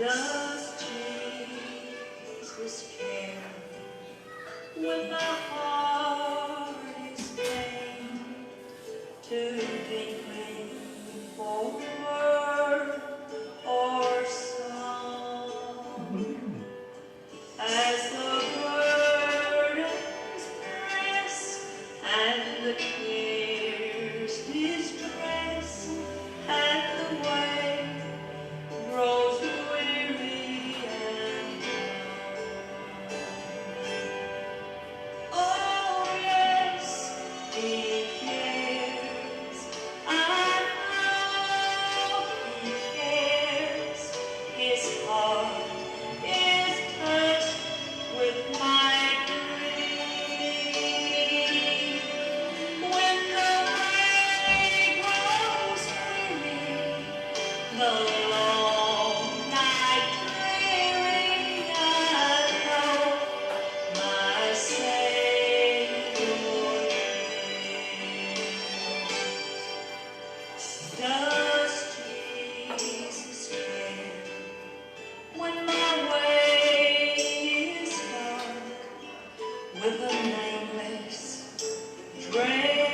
Does Jesus care when the heart is faint to think for word or song? As the burdens press and the cares distress and the way grows weary and dull. Oh yes, He cares. I know He cares. His heart is touched with my grief. When the way grows weary, the long night dreary, I know my Savior hears. Does Jesus care when my way is dark with a nameless dread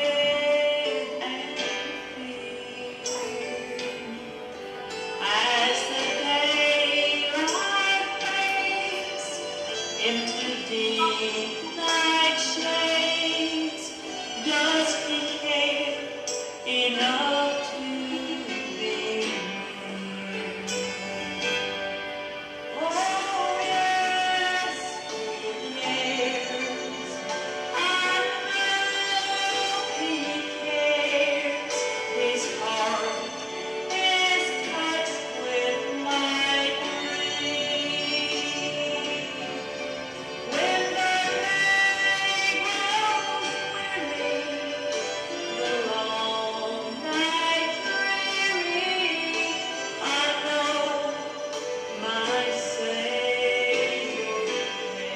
and fear? As the daylight fades into deep night shades, does He care enough to be near? Oh yes, He cares. I know He cares. His heart is touched with my grief. When the day grows weary, the long night dreary, I know my Savior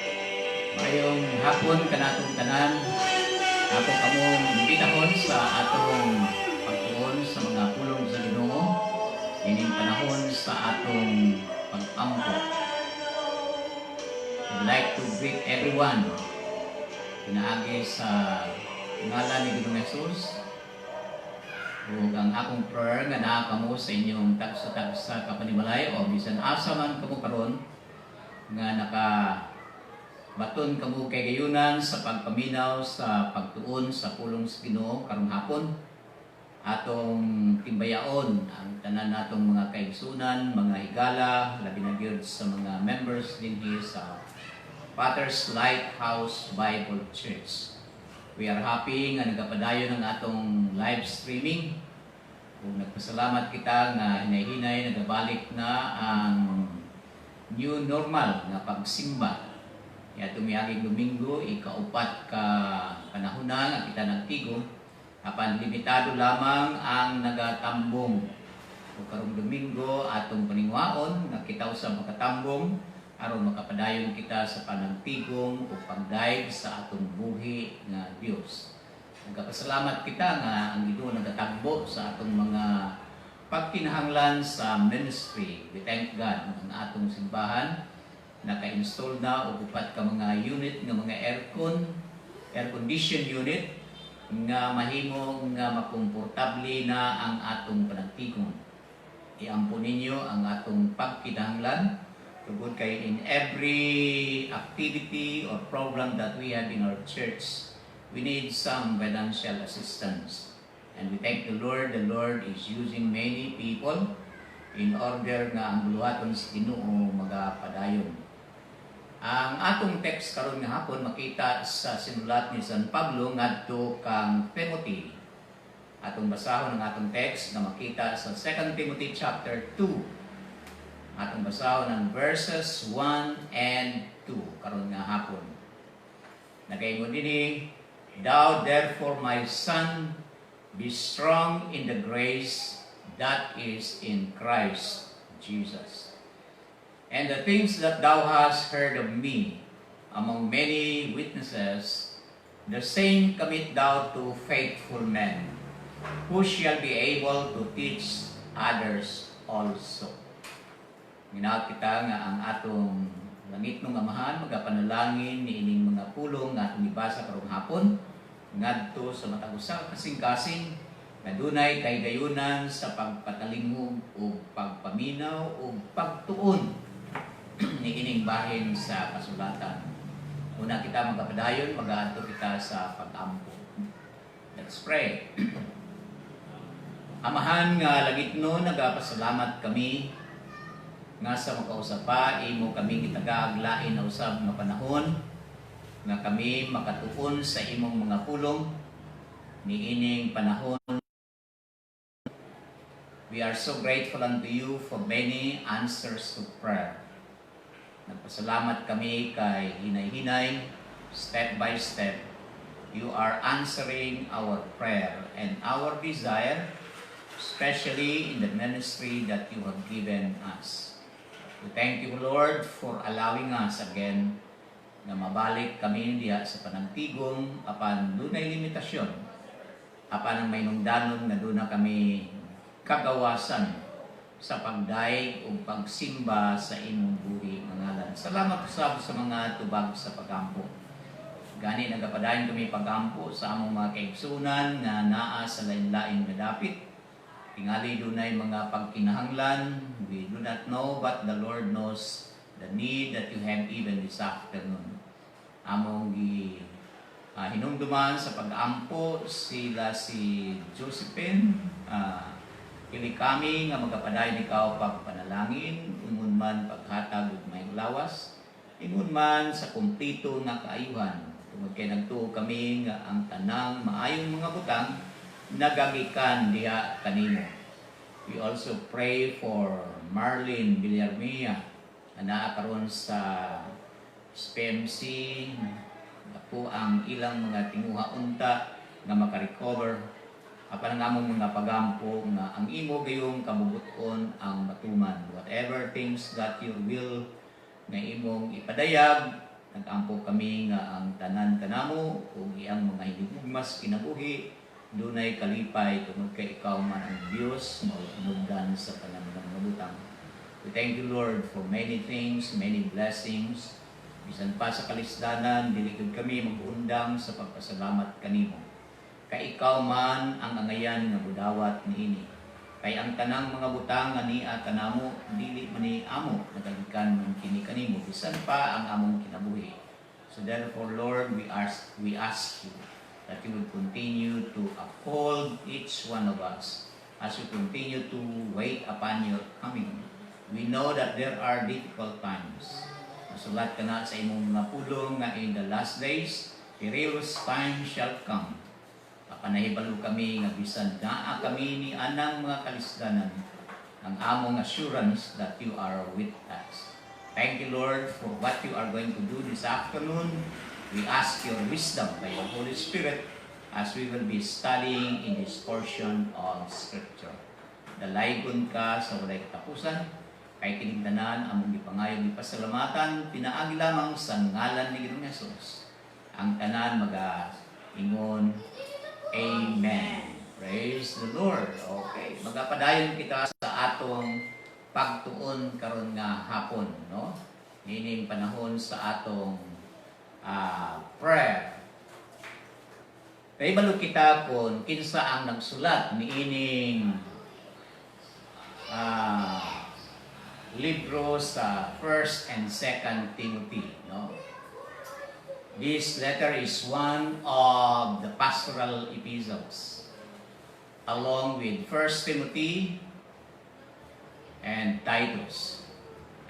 cares. Mayong hapon kanatong tanan, When the ako kamong imbitahon sa atong pagtuon sa mga pulong sa Ginoo, ining panahon sa atong pag-ampo. I'd like to greet everyone. Pinaagi sa ngalan ni Ginoong Jesus. Ug ang akong prayer nga naa kamo sa inyong tagsa-tagsa kapanimalay o bisan asa man kamo karon nga baton kamo kay gayunan sa pagpaminaw sa pagtuon sa pulong sa Ginoo karong hapon. Atong timbayaon ang tanan natong mga kaigsunan, mga higala, labi na gyud sa mga members dinhi sa Father's Lighthouse Bible Church. We are happy nga nagapadayon ang atong live streaming. Kung nagpasalamat kita nga hinay-hinay nagabalik na ang new normal nga pagsimba. Ya tumiaging Domingo, ikaupat ka panahon na nga kita nagtigo. Apan limitado lamang ang nagatambong. O karong Domingo atong paningwaon nga kita usab makatambong aron makapadayon kita sa panagtigong o pagdaig sa atong buhi nga Dios. Nagapasalamat kita nga ang Ginoo nagatagbo sa atong mga pagkinahanglan sa ministry. We thank God ang atong simbahan naka-install na og upat ka mga unit nga mga air condition unit nga mahimo nga makomportable na ang atong panagtigon. Iampo ninyo ang atong pagkinahanglan tungod kay in every activity or program that we have in our church, we need some financial assistance. And we thank the Lord is using many people in order nga ang buluhaton sa Ginoo magapadayon. Ang atong text karon nga hapon makita sa sinulat ni San Pablo ngadto kang Timothy. Atong basahon ang atong text na makita sa 2 Timothy chapter 2. Atong basahon ang verses 1 and 2 karon nga hapon. Nagaingon dinhi, "Thou therefore, my son, be strong in the grace that is in Christ Jesus. And the things that thou hast heard of me among many witnesses, the same commit thou to faithful men, who shall be able to teach others also." Ginaot kita nga ang atong langit ng amahan, magapanalangin ni ining mga pulong nga atong ibasa karong hapon, ngadto sa matag usa ka kasing-kasing nga dunay kaygayunan sa pagpatalingog o pagpaminaw o pagtuon ni ining bahin sa kasulatan. Una kita magapadayon, mag-aadto kita sa pag-ampo. Let's pray. Amahan nga langitno, nagapasalamat kami nga sa makausapa, imo kami gitagaaglain na usab nga panahon nga kami makatuon sa imong mga pulong ni ining panahon. We are so grateful unto you for many answers to prayer. Nagpasalamat kami kay hinay-hinay, step by step. You are answering our prayer and our desire, especially in the ministry that you have given us. We thank you, Lord, for allowing us again na mabalik kami diya sa panagtigom apan dunay limitasyon. Apan ang may nungdanon na doon na kami kagawasan sa pagdaig o pagsimba sa imong buhi nga ngalan. Salamat usab sa mga tubag sa pagampo. Gani nagapadayon kami pagampo sa among mga kaigsunan nga naa sa lain-lain nga dapit. Tingali dunay mga pagkinahanglan. We do not know, but the Lord knows the need that you have even this afternoon. Among hinumduman sa pag-ampo sila si Josephine, ili kami nga magapadayon ikaw pagpanalangin, ingon man paghatag ug may lawas, ingon man sa kumplito nga kaayuhan. Tungod kay nagtuo kami nga ang tanang maayong mga butang nagagikan diha kanimo. We also pray for Marlene Villarmea na naa karon sa SPMC. Ako ang ilang mga tinguha unta nga makarecover. Apan ang among mga pagampo nga ang imo gayong kabubuton ang matuman. Whatever things that you will nga imong ipadayag, nag-ampo kami nga ang tanan kanamo ug iyang mga hinigugmas kinabuhi dunay kalipay tungod kay ikaw man ang Dios mao hinungdan sa panamang mabutang. We thank you, Lord, for many things, many blessings. Bisan pa sa kalisdanan, dili gid kami mag-undang sa pagpasalamat kanimo. Kay ikaw man ang angayan nga budawat niini. Kay ang tanang mga butang nga niya kanamo dili man ni amo nagagikan man kini kanimo bisan pa ang among kinabuhi. So therefore, Lord, we ask you that you would continue to uphold each one of us as we continue to wait upon your coming. We know that there are difficult times. Masulat ka na sa imong mga pulong nga in the last days, perilous time shall come. Panahibalo kami nga bisan naa kami ni anang mga kalisdanan ang among assurance that you are with us. Thank you, Lord, for what you are going to do this afternoon. We ask your wisdom by your Holy Spirit as we will be studying in this portion of Scripture. Dalaygon ka sa walay katapusan, kay kinigtanan among gipangayo gipasalamatan, pinaagi lamang sa ngalan ni Ginoong Hesus. Ang tanan ingon, Amen. Praise the Lord. Okay, magapadayon kita sa atong pagtuon karon nga hapon, no? Nining panahon sa atong prayer. Kay balo kita kung kinsa ang nagsulat niining libro sa 1st and 2nd Timothy, no? This letter is one of the pastoral epistles, along with 1 Timothy and Titus.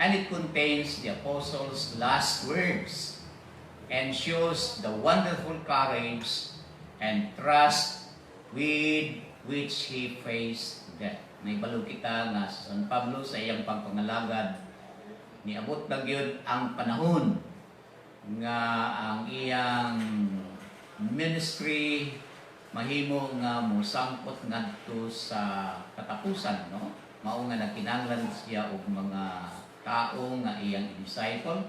And it contains the apostle's last words and shows the wonderful courage and trust with which he faced death. Naibalo kita nga sa San Pablo sa iyang pagpangalagad, niabot na gyud ang panahon nga ang iyang ministry mahimo nga mosangkot ngadto sa katapusan, no? Mao nga nagkinahanglan siya og mga tao nga iyang disciple.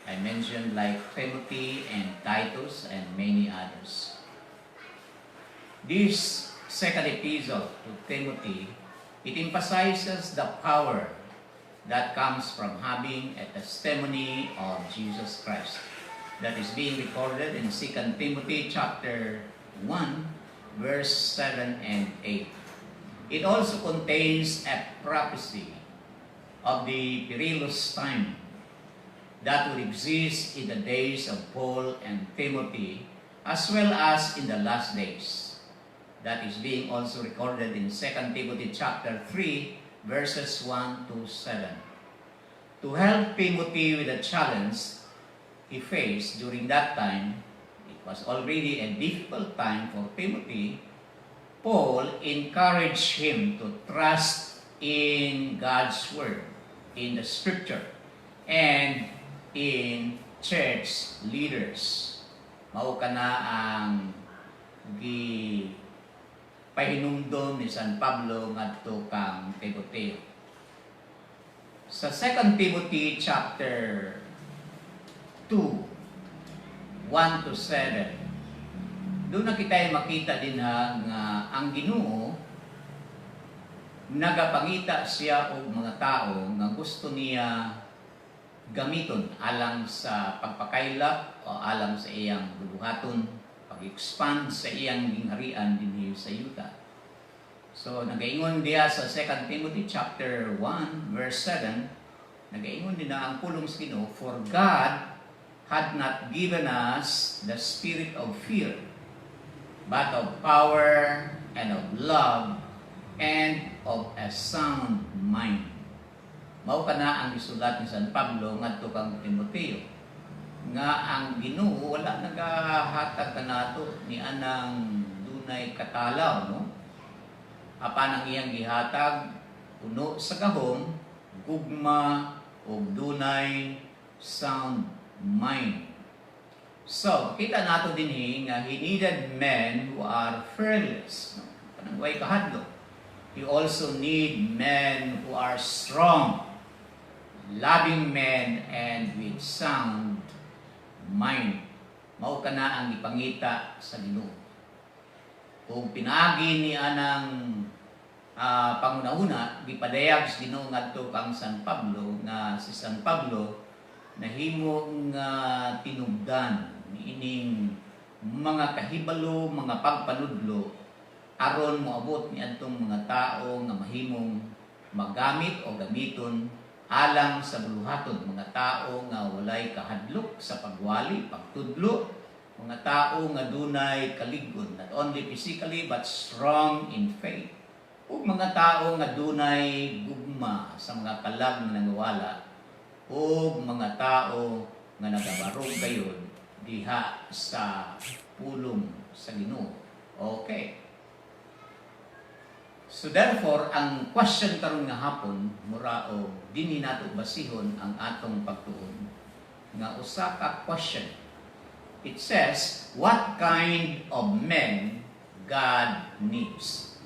I mentioned like Timothy and Titus and many others. This second epistle to Timothy, it emphasizes the power that comes from having a testimony of Jesus Christ. That is being recorded in 2 Timothy chapter 1, verse 7 and 8. It also contains a prophecy of the perilous time that will exist in the days of Paul and Timothy, as well as in the last days. That is being also recorded in 2 Timothy chapter 3, verses 1 to 7. To help Timothy with the challenge he faced during that time, it was already a difficult time for Timothy. Paul encouraged him to trust in God's word, in the scripture, and in church leaders. Mao kana ang pahinumdom ni San Pablo ngadto kang Timoteo. Sa 2 Timothy chapter 2, 1 to 7, doon na kita makita din nga ang Ginoo nagapangita siya og mga tao nga gusto niya gamiton alang sa pagpakaylap o alang sa iyang buluhaton, pag-expand sa iyang gingharian dinhi sa yuta. So nagaingon diya sa 2 Timothy chapter 1 verse 7, nagaingon din na ang pulong sa Ginoo, for God had not given us the spirit of fear, but of power and of love and of a sound mind. Mao kana ang gisulat ni San Pablo ngadto kang Timoteo nga ang Ginoo wala nagahatag kanato ni anang dunay katalaw, no? Apan ang iyang gihatag puno sa gahom, gugma ug dunay sound mind. So, kita nato dinhi nga he needed men who are fearless, no? Kanang way kahadlok. You also need men who are strong, loving men, and with sound mind. Mao kana ang ipangita sa Ginoo. Kung pinaagi ni anang pangunahuna, gipadayag sa Ginoo ngadto kang San Pablo nga si San Pablo nahimong tinubdan niining mga kahibalo, mga pagpanudlo aron moabot ni adtong mga tao nga mahimong magamit o gamiton alang sa buluhaton, mga tao nga walay kahadlok sa pagwali, pagtudlo, mga tao nga dunay kalig-on, not only physically but strong in faith, ug mga tao nga dunay gugma sa mga kalag nga nangawala, ug mga tao nga nagabarog gayon diha sa pulong sa Ginoo. Okay. So therefore, ang question karon nga hapon mura o dinhi nato basihon ang atong pagtuon nga usa ka question. It says, what kind of men God needs?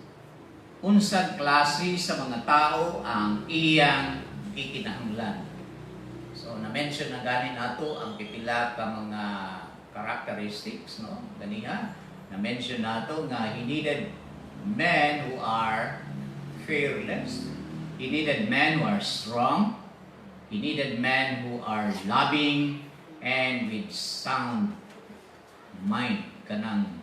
Unsang klase sa mga tao ang iyang gikinahanglan? So na-mention na ganin nato ang pipila ka mga characteristics, no? Ganiha na-mention nato nga he needed men who are fearless. He needed men who are strong. He needed men who are loving and with sound mind. Kanang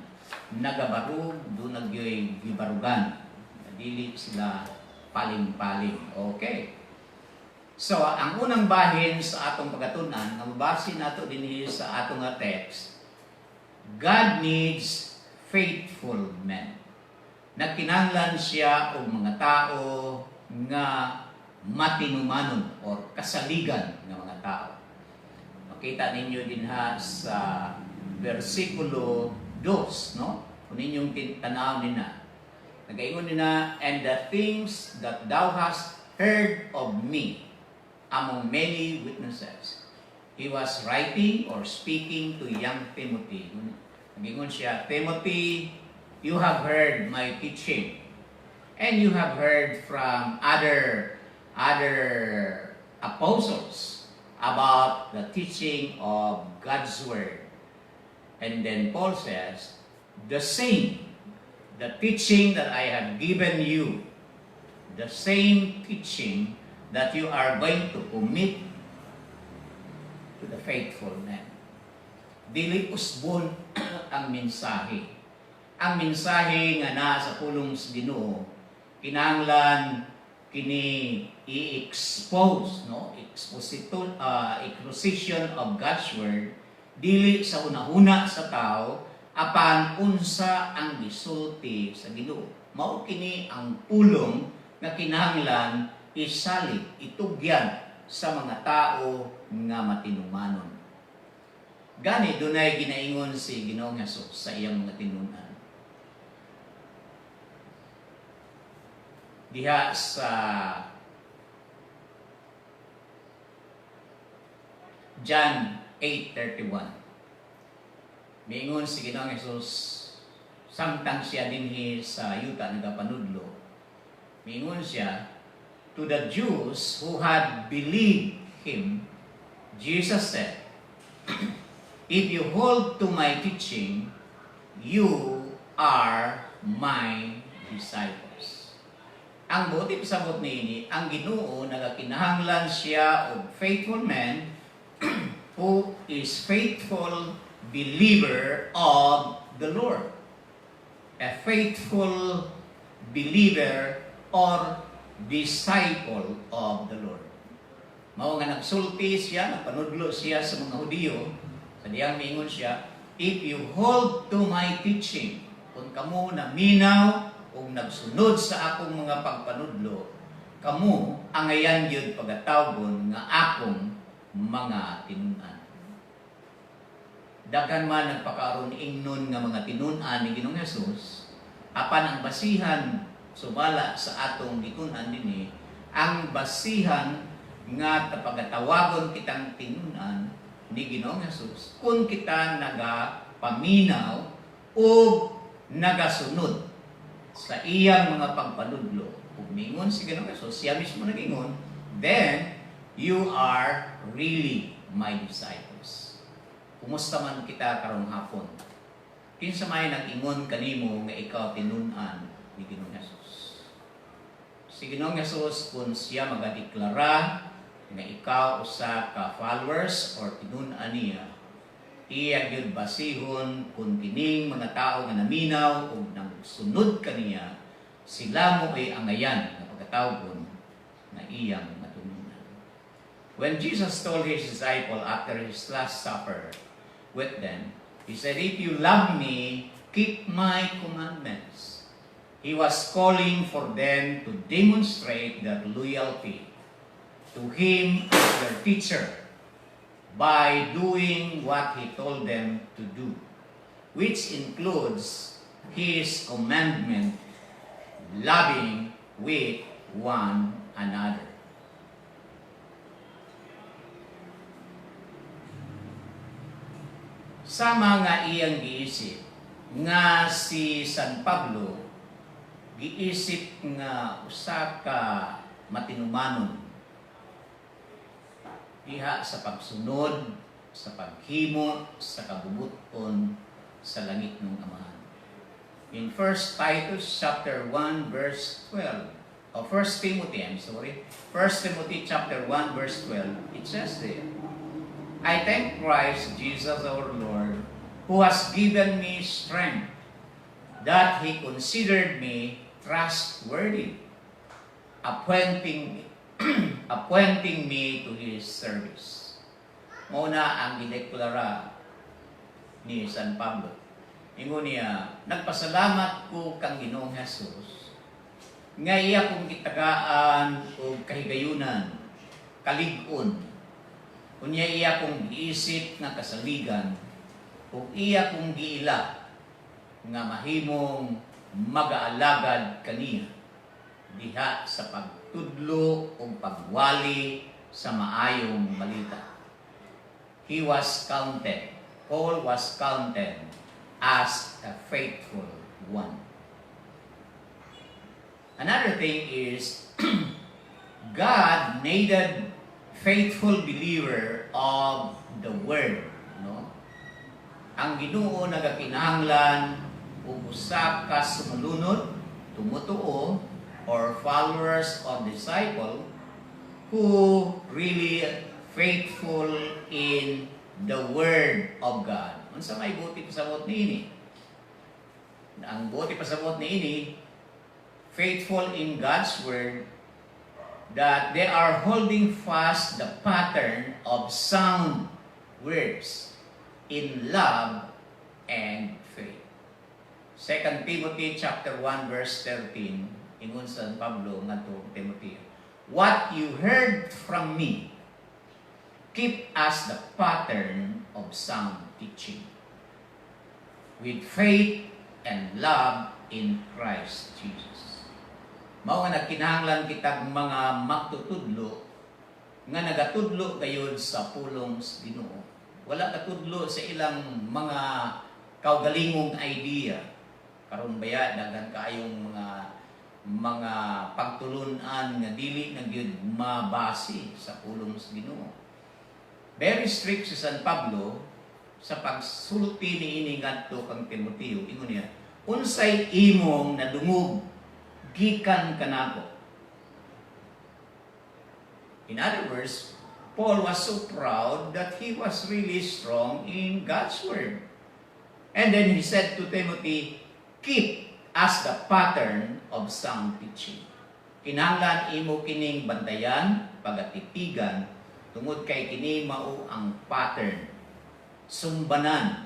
nagabarug, doon nagyoy gibarugan. Dili sila paling-paling. Okay. So, ang unang bahin sa atong pagatunan, nga mabasi nato dinhi sa atong text, God needs faithful men. Nagkinahanglan siya og mga tao nga matinumanon or kasaligan ng mga tao. Makita ninyo din sa versikulo 2, no? Kung ninyong tanaw nina. Nagaingon nina, and the things that thou hast heard of me among many witnesses. He was writing or speaking to young Timothy. Nagaingon siya, Timothy, you have heard my teaching, and you have heard from other apostles about the teaching of God's word. And then Paul says, the same, the teaching that I have given you, the same teaching that you are going to commit to the faithful man. Dili usbon ang mensahe. Ang mensahe nga naa sa pulong sa Ginoo kinahanglan kini i-expose, no? Exposition of God's word dili sa una-una sa tao apan unsa ang gisulti sa Ginoo. Mao kini ang pulong nga kinahanglan isalig, itugyan sa mga tao nga matinumanon. Gani dunay ginaingon si Ginoong Hesus sa iyang mga tinunan. Diha sa John 8:31. Miingon si Ginoong Hesus samtang siya dinhi sa yuta nagapanudlo. Miingon siya, to the Jews who had believed him, Jesus said, if you hold to my teaching, you are my disciples. Ang buti pasabot niini, ang Ginoo nagakinahanglan siya og faithful man who is faithful believer of the Lord. A faithful believer or disciple of the Lord. Mao nga nagsulti siya, nagpanudlo siya sa mga Hudiyo, sa diyang miingon siya, if you hold to my teaching, kung kamo na minaw o nagsunod sa akong mga pagpanudlo, kamo angayan yun pagatawgon nga akong mga tinunan. Daghan man nagpakaroon ingnon nga mga tinunan ni Ginoong Hesus, apan ang basihan sumala sa atong gitunan dinhi, ang basihan nga tapagatawagon kitang tinunan ni Ginoong Hesus kung kita nagapaminaw o nagasunod sa iyang mga pagpanudlo. Kung mingon si Ginoong Hesus, siya mismo nagingon, then you are really my disciples. Kumusta man kita karong hapon? Kinsa may nag-ingon kanimo nga ikaw tinunan ni Ginoong Hesus? Si Ginoong Hesus kung siya magadeklara nga ikaw usa ka followers or tinunan niya, iya gyud basihon kung kining mga tao nga naminaw o nagsunod kaniya, sila mo ay angayan na pagkatawgon na iyang matununan. When Jesus told his disciple after his last supper with them, he said, if you love me, keep my commandments. He was calling for them to demonstrate their loyalty to him as their teacher by doing what he told them to do, which includes his commandment, loving with one another. Sa mga iyang giisip nga si San Pablo giisip nga usa ka matinumanon diha sa pagsunod, sa paghimo, sa kabubuton sa langit ng Amahan. In 1 Titus chapter 1 verse 12, or 1 Timothy, 1 Timothy chapter 1 verse 12, it says there, I thank Christ Jesus our Lord, who has given me strength, that He considered me trustworthy, appointing me to His service. Muna ang gideklara ni San Pablo. Ingon niya, nagpasalamat ko kang Ginoong Hesus, nga iya kong gitagaan o kahigayunan, kalig-on, kunya iya kong giisip nga kasaligan, o iya kong giila, nga mahimong mag-aalagad kaniya, diha sa pagtudlo o pagwali sa maayong balita. Paul was counted as a faithful one. Another thing is, God needed faithful believer of the Word. No? Ang Ginoo nagakinahanglan ug usa ka sumulunod, tumutuo, or followers or disciple who really faithful in the Word of God. Unsa may buti pasabot niini? Ang buti pasabot niini, faithful in God's Word, that they are holding fast the pattern of sound words in love and faith. 2 Timothy chapter 1 verse 13, ingon sa Pablo ngadto Timothy, what you heard from me, keep as the pattern of sound teaching, with faith and love in Christ Jesus. Mao nga nagkinahanglan kitag mga magtutudlo nga nagatudlo gayud sa pulong sa Ginoo. Wala katudlo sa ilang mga kaugalingong idea. Karon baya daghan kaayong mga pagtulunan nga dili na gyud mabase sa pulong sa Ginoo. Very strict si San Pablo sa pagsulti niini ngadto kang Timoteo. Ingon niya, unsay imong nadungog gikan kanako. In other words, Paul was so proud that he was really strong in God's Word. And then he said to Timothy, keep as the pattern of sound teaching. Kinahanglan imo kining bantayan, pagatitigan, tungod kay kini mao ang pattern, sumbanan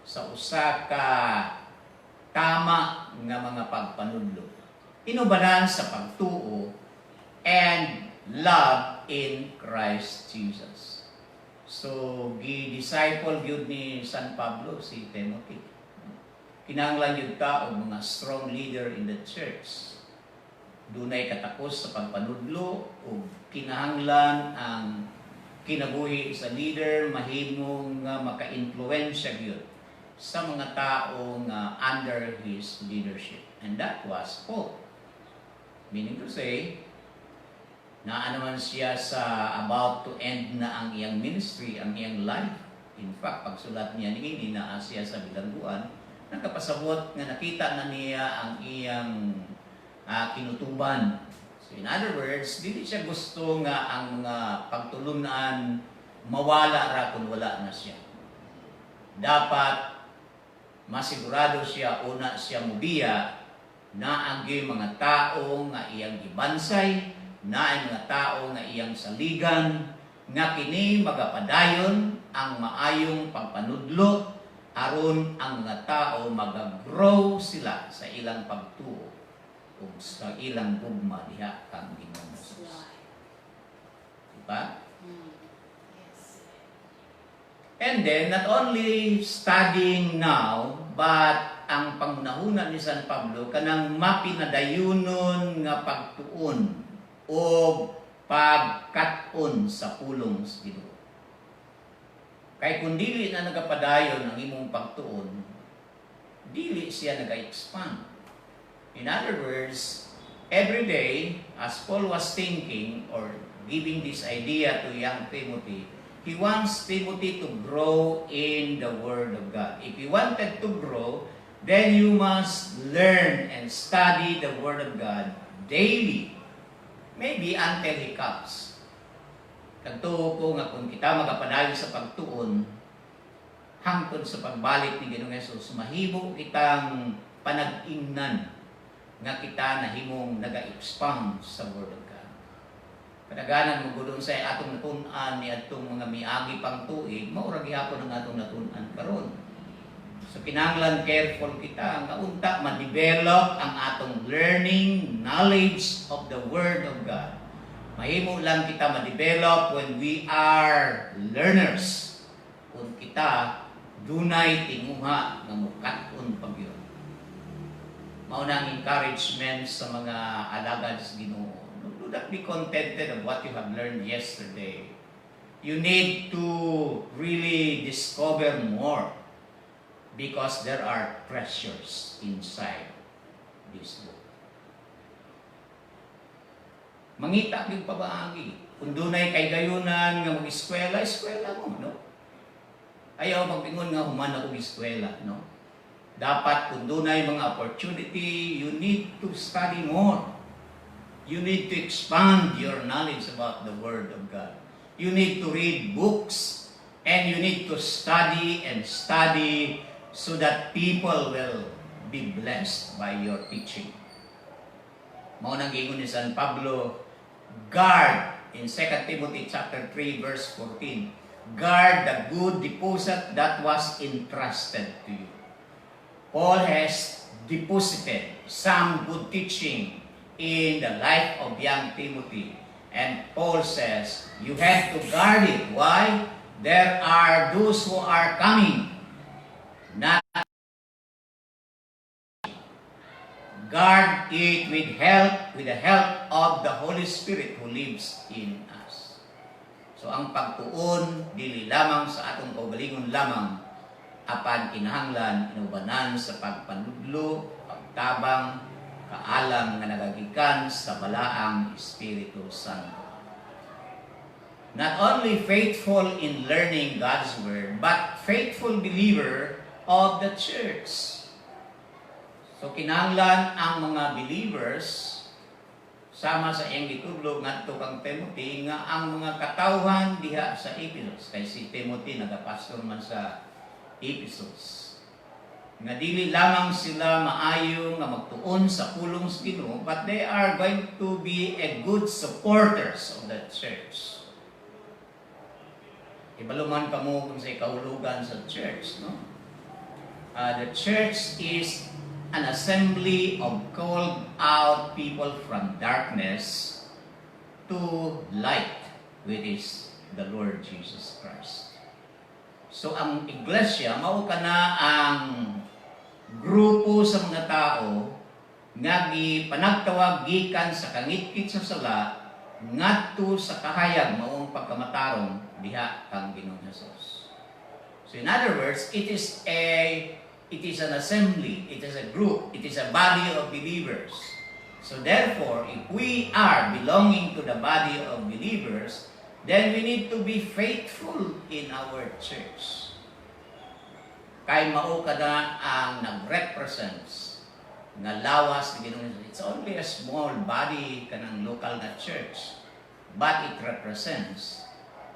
sa usa ka tama nga mga pagpanudlo. Inubanan sa pagtuo and love in Christ Jesus. So, gi-disciple gyud ni San Pablo si Timothy. Kinahanglan gyud ta og mga strong leader in the church. Dunay katakos sa pagpanudlo ug kinahanglan ang kinabuhi sa leader mahimong nga maka-influensya gyud sa mga tao nga under his leadership. And that was Paul. Meaning to say, naa naman siya sa about to end na ang iyang ministry, ang iyang life. In fact, pagsulat niya niini na siya sa bilangguan, nagkapasabot nga nakita na niya ang iyang kinutuban. So in other words, dili siya gusto nga ang mga pagtulunan mawala ra kung wala na siya. Dapat masigurado siya, una siya mubiya na ang mga tao nga iyang gibansay, na ang mga tao nga iyang saligan, nga kini magapadayon ang maayong pagpanudlo, aron ang mga tao mag-grow sila sa ilang pagtuo o sa ilang gugma diha kang Ginoong Jesus. Diba? And then, not only studying now, but ang pangunahuna ni San Pablo kanang mapinadayunon nga pagtuon o pagkat-on sa pulong sa Ginoo. Kay kung dili na nagapadayon ang imong pagtuon, dili siya naga-expand. In other words, every day, as Paul was thinking or giving this idea to young Timothy, he wants Timothy to grow in the Word of God. If he wanted to grow, then you must learn and study the Word of God daily. Maybe until he comes. Kagtuo ko nga kung kita magapadayon sa pagtuon, hangtod sa pagbalik ni Ginoong Hesus, mahimo kitang panag-ingnan nga kita nahimong naga-expand sa Word of God. Kadaganan mo gudon sa atong natun-an ni atong mga miagi pang tuig, maura gihapon ang atong natun-an karon. So kinahanglan careful kita nga unta ma-develop ang atong learning knowledge of the Word of God. Mahimo lang kita ma-develop when we are learners. Kung kita dunay tinguha nga mukat-on pagyon. Mao na ang encouragement sa mga alagad sa Ginoo. Do not be contented of what you have learned yesterday. You need to really discover more. Because there are treasures inside this book. Mangita yung pabaagi. Kung dunay kay gayunan nga mag-eskwela, eskwela mo, no? Ayaw magpingon nga human ako eskwela, no? Dapat kung dunay mga opportunity, you need to study more. You need to expand your knowledge about the Word of God. You need to read books, and you need to study and study so that people will be blessed by your teaching. Mao nang giingon ni San Pablo, guard in 2 Timothy chapter 3 verse 14. Guard the good deposit that was entrusted to you. Paul has deposited some good teaching in the life of young Timothy. And Paul says, you have to guard it. Why? There are those who are coming. Not guard it with the help of the Holy Spirit who lives in us. So ang pagtuon dili lamang sa atong kaugalingon lamang, apan kinahanglan inubanan sa pagpanudlo, pagtabang, kaalam nga nagagikan sa balaang Espiritu Santo. Not only faithful in learning God's Word, but faithful believer of the church. So kinahanglan ang mga believers sama sa iyang gitudlo ngadto kang Timothy nga ang mga katawhan diha sa Ephesus, kay si Timothy nagapastor man sa Ephesus, nga dili lamang sila maayo nga magtuon sa pulong sa Ginoo, but they are going to be a good supporters of the church. Ibaluman ka mo kung sa ikahulugan sa church, no? The church is an assembly of called out people from darkness to light, which is the Lord Jesus Christ. So ang iglesia, mao kana ang grupo sa mga tao nga panagtawag gikan sa kangit-kit sa sala ngadto sa kahayag maong pagkamatarong diha kang Ginoong Hesus. So in other words, it is an assembly, it is a group, it is a body of believers. So therefore, if we are belonging to the body of believers, then we need to be faithful in our church. Kay mao kada ang nag-represents nga lawas ni Ginoong Hesus. It's only a small body kanang local na church, but it represents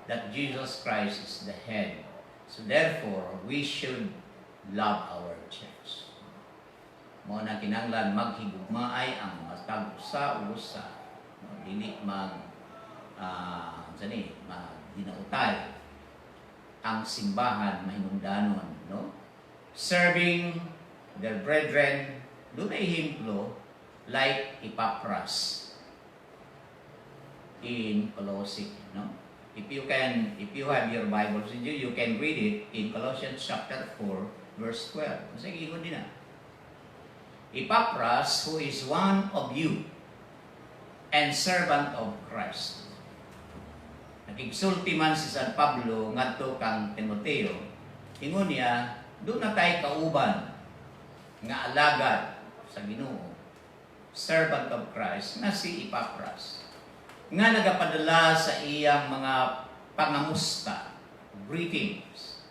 that Jesus Christ is the head. So therefore, we should love our church. Mao na kinahanglan maghigugmaay ang matag usa-usa. Dili dinautay ang simbahan mahinungdanon, no? Serving their brethren, dunay himlo like Epaphras in Colossae, no? If you have your Bibles with you, you can read it in Colossians chapter 4 verse 12. Kasi giingon din na. Epaphras, who is one of you and servant of Christ. Nagigsulti man si San Pablo ngadto kang Timoteo. Ingon niya, doon na tayo kauban nga alagad sa Ginoo, servant of Christ, na si Epaphras, nga nagapadala sa iyang mga pangamusta, greetings.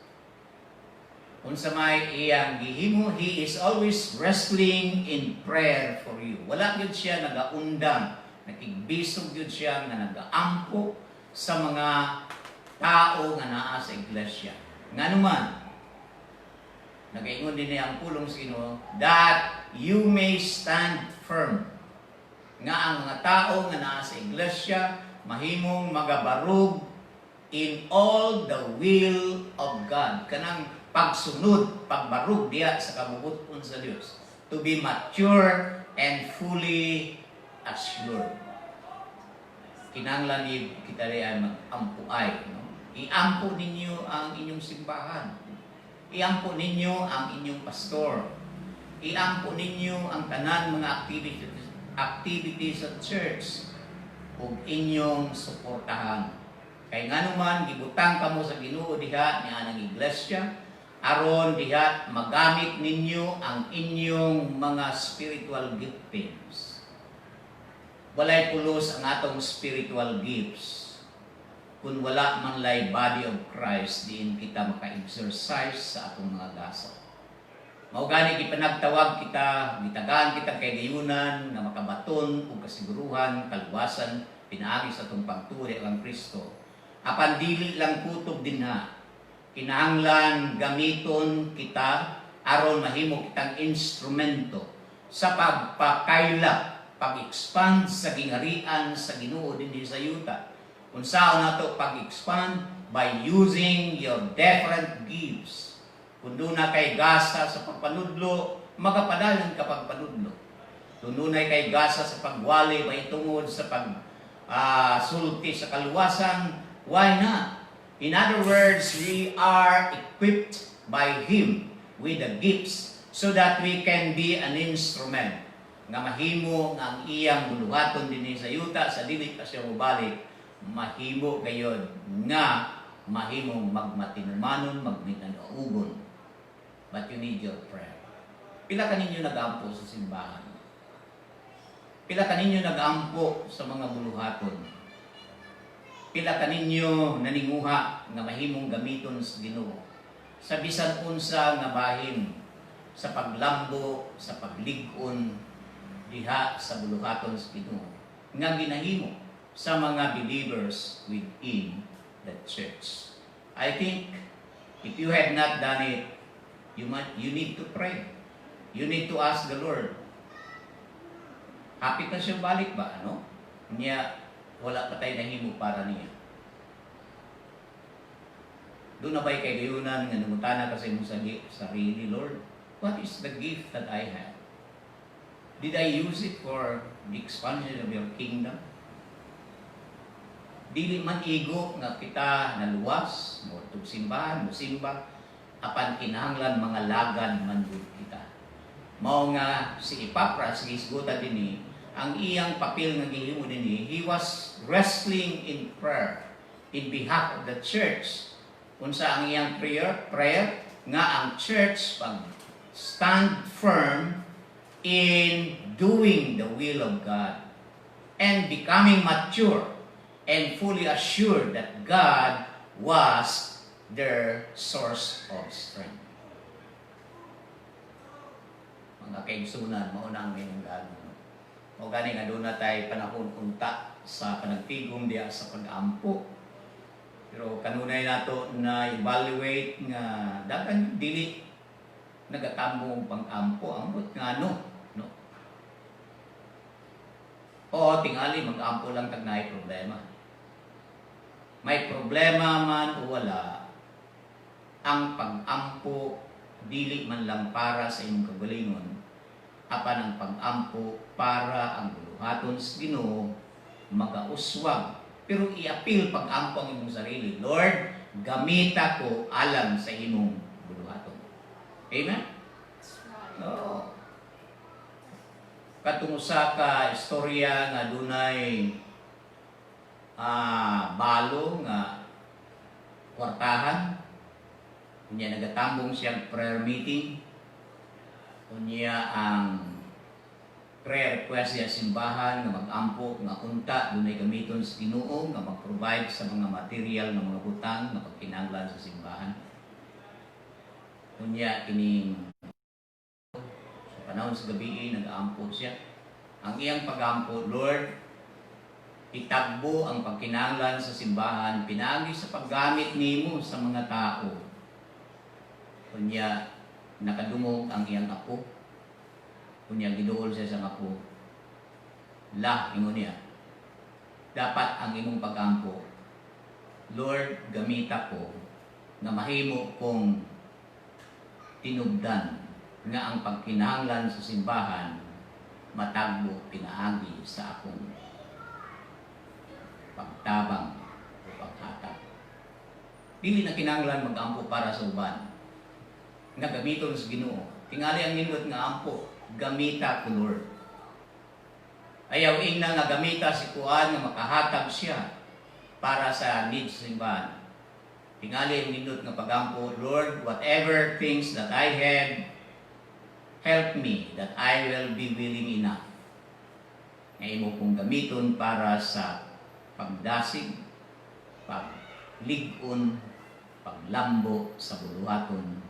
Unsa may iyang gihimo, he is always wrestling in prayer for you. Wala gyud siya nagaundang, nakigbisog gyud siya nga nagaampo sa mga tao nga naa sa iglesia. Nganuman, nagaingon din niya ang pulong sa Ginoo, that you may stand firm. Nga ang mga tao nga naa sa iglesia mahimong magabarug in all the will of God. Kanang pagsunod, pagbarug diya sa kabubuton sa Dios. To be mature and fully assured. Kinahanglan kita ay mag-ampuay. No? Iampo ninyo ang inyong simbahan. Iampo ninyo ang inyong pastor. Iampo ninyo ang tanan mga activities sa church ug inyong suportahan. Kay nganuman gibutang kamo sa Ginoo diha niya ang iglesia aron diha magamit ninyo ang inyong mga spiritual giftings. Walay pulos ang atong spiritual gifts kung wala man lay body of Christ diin kita maka-exercise sa atong mga gasa. Mao gani gipanagtawag kita, gitagaan kita kay gayunan nga makabaton ug kasiguruhan, kaluwasan pinaagi sa atong pagturi kang Kristo. Apan dili lang kutob dinha. Kinahanglan gamiton kita aron mahimo kitang instrumento sa pagpakaila, pag-expand sa gingarian sa Ginoo dinhi sa yuta. Unsaon nato pag-expand? By using your different gifts. Kung doon na kay gasa sa pagpanudlo, magapadayon ka pagpanudlo. Kung doon na kay gasa sa pagwali, may tungod sa sulti sa kaluwasan, why not? In other words, we are equipped by Him with the gifts so that we can be an instrument nga mahimo nga ang iyang buluhaton din sa yuta sa dili pa siya mobalik, mahimo gayod nga mahimong magmatinumanon, magminanaugon. But you need your prayer. Pila ka ninyo nag-ampo sa simbahan? Pila ka ninyo nag-ampo sa mga buluhaton? Pila ka ninyo naninguha nga mahimong gamiton sa Ginoo? Sa bisan unsa nga bahin, sa paglambo, sa paglig-on, diha sa buluhaton sa Ginoo, nga ginahimo sa mga believers within the church. I think if you have not done it, you need to pray. You need to ask the Lord. Happy ka siya balik ba? Ano? Niya, wala pa tayo nahimo para niya. Doon na ba'y kay gayunan nga namutana ka sa imong sarili, Lord? What is the gift that I have? Did I use it for the expansion of your kingdom? Dili man igo nga kita naluwas, mo simbahan, mo simba, apan kinahanglan mga lagad man gud kita. Mao nga si Epapras gisguta dinhi, ang iyang papel nga gihimo dinhi, he was wrestling in prayer in behalf of the church. Unsa ang iyang prayer nga ang church pag stand firm in doing the will of God and becoming mature and fully assured that God was their source of strength. Mga kaigsunan, mauna ang minunggan. O gani nga doon na tayo panahon unta sa panagtigong diya sa pag-ampo. Pero kanunay nato na evaluate nga dagan dili nagatambong pang-ampo ambot nga no. O tingali mag-ampo lang tag naay problema. May problema man o wala, ang pag-ampo dili man lang para sa imong kagalingon, apan ang pag-ampo para ang buluhaton sa Ginoo magauswag. Pero i-appeal pag-ampo ang imong sarili. Lord, gamita ko alang sa imong buluhaton. Amen? Oo. Katong usa ka istorya nga dunay balo nga kwartahan. Unya nagatambong siyang prayer meeting. Unya ang prayer request niya simbahan nga mag-ampo nga unta dunay gamiton sa Ginoo nga mag-provide sa mga material nga mga butang nga pagkinahanglan sa simbahan. Unya kining sa panahon sa gabi nag-ampo siya. Ang iyang pag-ampo, Lord, itagbo ang pagkinahanglan sa simbahan pinaagi sa paggamit nimo sa mga tao. Unya nakadungog ang iyang apo. Unya giduol siya sa apo. Ingon niya. Dapat ang imong pag-ampo, Lord, gamita ko nga mahimo kong tinubdan nga ang pagkinahanglan sa simbahan matagbo pinaagi sa akong pagtabang o paghatag. Dili na kinahanglan mag-ampo para sa uban. Nga gamiton sa Ginoo. Tingali ang nindot nga ampo, gamita ko Lord. Ayaw ingna nga gamita si kuan nga makahatag siya para sa needs sa simbahan. Tingali ang nindot nga pagampo, Lord, whatever things that I have, help me that I will be willing enough. Nga imo kong gamiton para sa pagdasig, paglig-on, paglambo sa buluhaton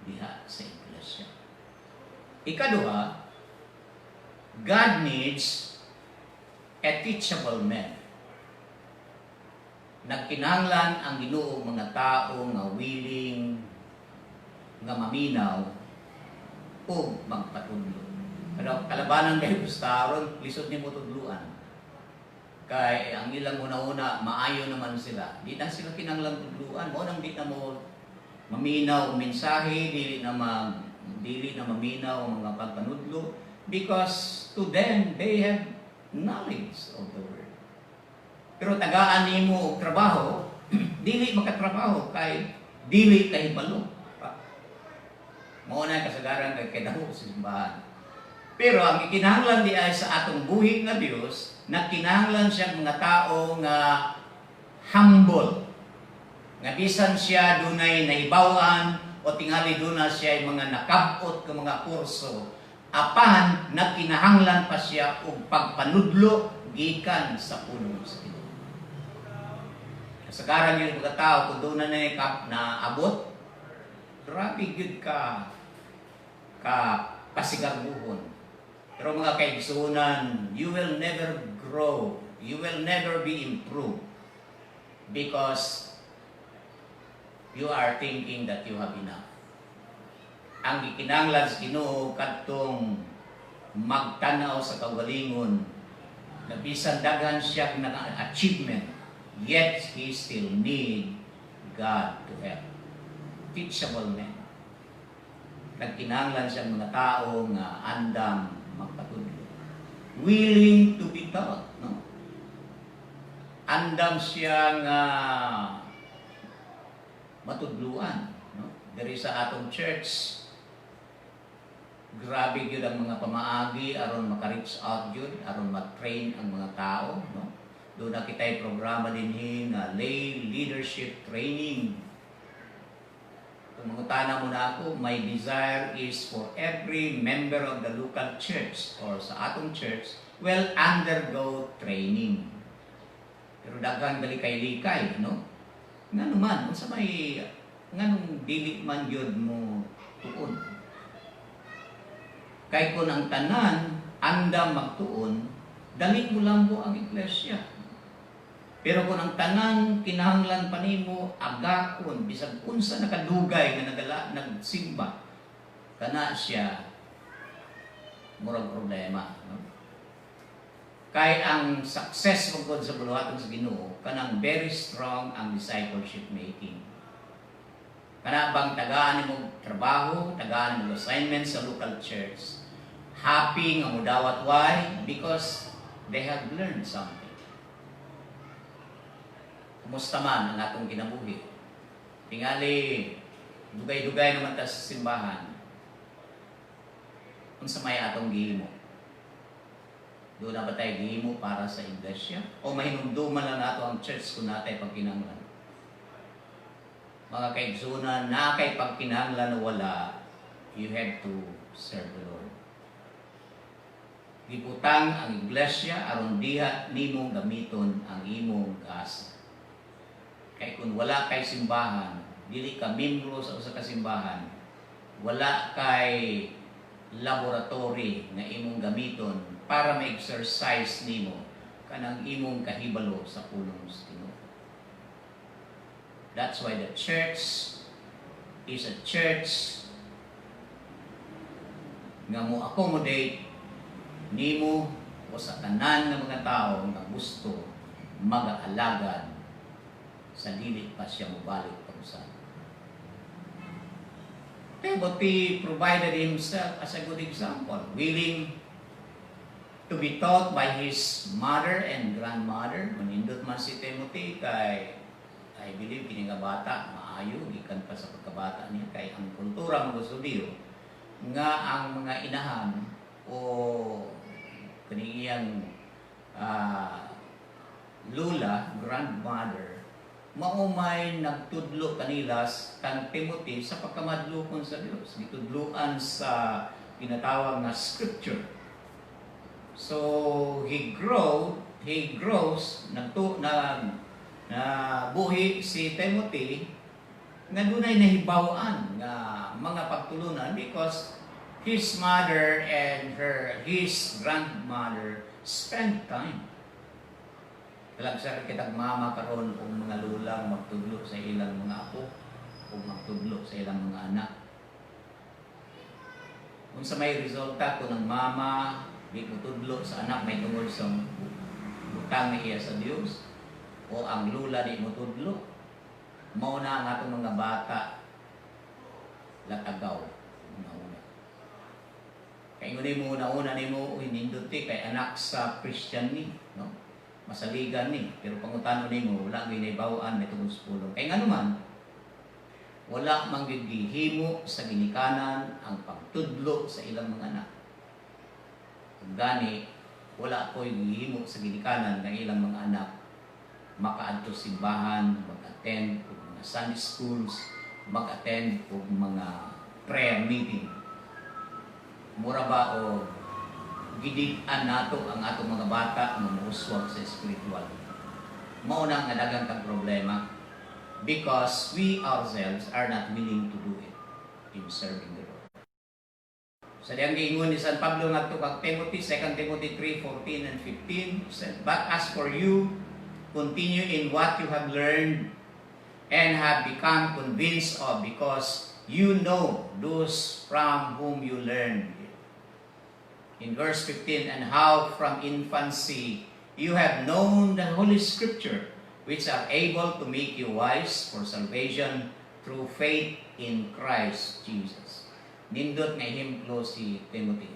diha sa iglesia. Ikaduha, God needs a teachable man. Nagkinahanglan ang Ginoo mga tao nga willing nga maminaw o magpatudlo. Pero kalabanan kayo gustaron, lisod ni mo tudluan. Kay ang ilang una-una, maayo naman sila. Di na sila kinanglang tudluan. Mo nang di na mo maminaw ang mensahe, dili na maminaw ang mga pagpanudlo. Because to them, they have knowledge of the word. Pero tagaan nimo og trabaho, dili makatrabaho kay dili kay balo. Mao na kasagaran kay dako sa simbahan. Pero ang ikinahanglan di ay sa atong buhi nga Dios, nagkinahanglan siya mga tao nga humble. Nga bisan siya dunay naibawan o tingali duna siya ay mga nakabot nga mga kurso, apan nagkinahanglan pa siya og pagpanudlo gikan sa pulong sa Ginoo. Kasagaran yung mga tao kung doon na abot, grabe gyud ka pasigarbuhon. Pero mga kaigsunan, you will never grow, you will never be improved because you are thinking that you have enough. Ang gikinahanglan sa Ginoo kadtong magtanaw sa kagalingon na bisan daghan siya ng achievement, yet he still need God to help. Teachable man. Nagkinahanglan siya mga tao nga andam magpatudlo. Willing to be taught, no? Andam siya nga matudluan, no? Diri sa atong church, grabe gyud ang mga pamaagi aron maka-reach out gyud, aron ma-train ang mga tao, no? Doon na kita'y programa dinhi nga lay leadership training. Kung mangutana mo na ako, my desire is for every member of the local church or sa atong church will undergo training. Pero daghang dali kay likay, no? Nga naman, unsa may nganong dili man gyud mo tuon. Kay kun ang tanan andam magtuon, dali mo lang mo ang iglesia. Pero kung ang tanan kinahanglan pa nimo agakon bisag unsa nakadugay nga nagsimba, kana siya murag problema, no? Kay ang success pagod sa buluhaton sa Ginoo kanang very strong ang discipleship making. Kana bang tagaan nimo trabaho, tagaan nimo assignment sa local church, happy nga mudawat, why? Because they have learned something. Kumusta man ang atong kinabuhi? Tingali, dugay-dugay naman ta sa simbahan. Unsa may atong gihimo? Doon na ba tayo gihimo para sa iglesia? O mahinumduman lang nato ang church kung natay pagkinahanglan? Mga kaigsunan, na kay pagkinahanglan na wala, you have to serve the Lord. Gibutang ang iglesia aron diha nimo gamiton ang imong kaasa. Kay kung wala kay simbahan, dili ka membro sa usa ka simbahan, wala kay laboratory nga imong gamiton para ma-exercise nimo kanang imong kahibalo sa pulong sa Ginoo. That's why the church is a church nga mo accommodate nimo o sa tanan nga mga tao nga gusto mag-aalagad sa dili pa siya mobalik pag-usan. But he provided himself as a good example, willing to be taught by his mother and grandmother. Manindot man si Timothy kay I believe kini nga bata maayo gikan pa sa pagkabata niya kay ang kultura mga Judio nga ang mga inahan o kaniyang lula, grandmother, maumay nagtudlo kanilas kang Timothy sa pagkamadlukon sa Dios, gitudloan sa ginatawag na scripture. So he grows na buhi si Timothy nga dunay nahibaw-an nga mga pagtulunan because his mother and his grandmother spent time. Kalagsa kitag mama karon o mga lulang magtudlo sa ilang mga apo o magtudlo sa ilang mga anak. Kung sa may resulta ko ng mama, di mo tudlo sa anak may tungod sa butang na iya sa Dios, o ang lula di mo tudlo, mauna ang atong mga bata latagaw. Una-una. Kaya una-una ni mo, hininduti kay anak sa Christian ni, no? Masaligan ni, pero pangutano ni mo, wala ginibawaan may tungod sa pulong. Kaya nga naman, wala manggigihimo sa ginikanan ang pagtudlo sa ilang mga anak. Gani, wala ko'y gihimo sa ginikanan ng ilang mga anak makaadto simbahan, mag-attend o mga Sunday schools, mag-attend o mga prayer meeting. Mura ba o gidig-an nato ang atong mga bata nga muuswag sa spiritual. Mauna nga dagang kang problema because we ourselves are not willing to do it in serving the Lord. Sa diyang giingon ni San Pablo ngadto kag Timothy, 2 Timothy 3:14 and 15 said, "But as for you, continue in what you have learned and have become convinced of, because you know those from whom you learned." In verse 15, "And how from infancy you have known the Holy Scripture, which are able to make you wise for salvation through faith in Christ Jesus." Nindot nga himplo si Timothy.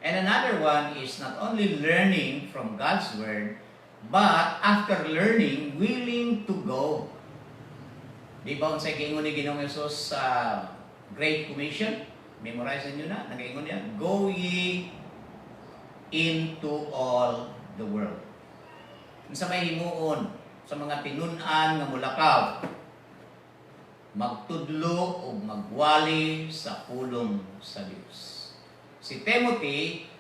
And another one is not only learning from God's Word, but after learning, willing to go. Di ba kung sa gingon ni Ginoong Yesus sa Great Commission? Memorize nyo na, nag-ingon niya, "Go ye into all the world." Sa may himuon, sa mga tinunan nga mulakaw, magtudlo o magwali sa pulong sa Diyos. Si Timothy,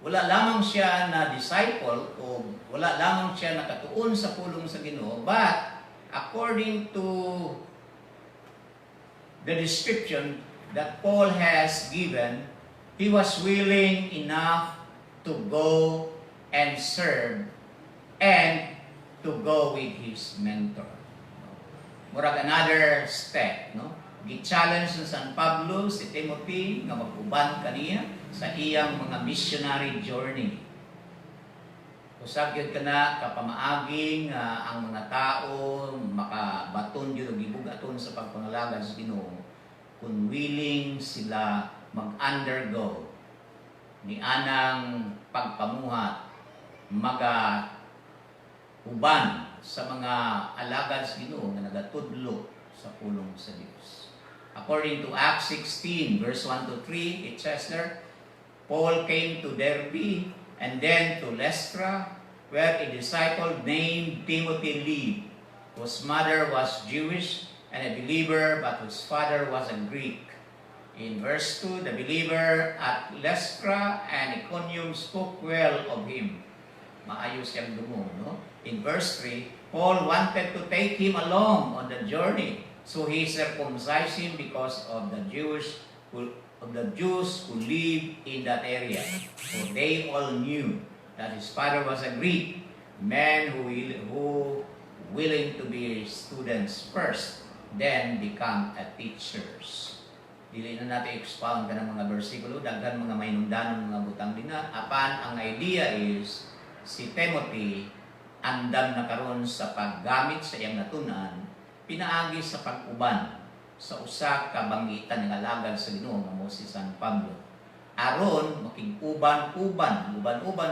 wala lamang siya na disciple o wala lamang siya nakatuon sa pulong sa Ginoo, but according to the description that Paul has given, he was willing enough to go and serve and to go with his mentor. Murag another step, no? Gi-challenge ng San Pablo si Timothy nga mag-uban kaniya sa iyang mga missionary journey. Usab gyud kana kapamaagi nga ang mga tao makabaton gyud og gibugaton sa pagpangalagad sa Ginoo kung willing sila mag-undergo ni anang pagpamuhat uban sa mga alagad sa Ginoo nga nagatudlo sa pulong sa Dios. According to Acts 16 verse 1 to 3, it says there, "Paul came to Derbe and then to Lystra, where a disciple named Timothy lived, whose mother was Jewish and a believer, but whose father was a Greek." In verse 2, "The believer at Lystra and Iconium spoke well of him." Maayo siyang dumo, no? In verse 3, Paul wanted to take him along on the journey, so he circumcised him because of the Jews who live in that area. So they all knew that his father was a Greek, man who willing to be students first, then become a teachers. Dili na natin expound ka ng mga versikulo, daghan mga mainundanon mga butang dina. Apan ang idea is, si Timothy andam na karon sa paggamit sa iyang natunan, pinaagi sa pag-uban sa usa ka banggitan nga alagad sa Ginoo nga mo si San Pablo. Aron makig-uban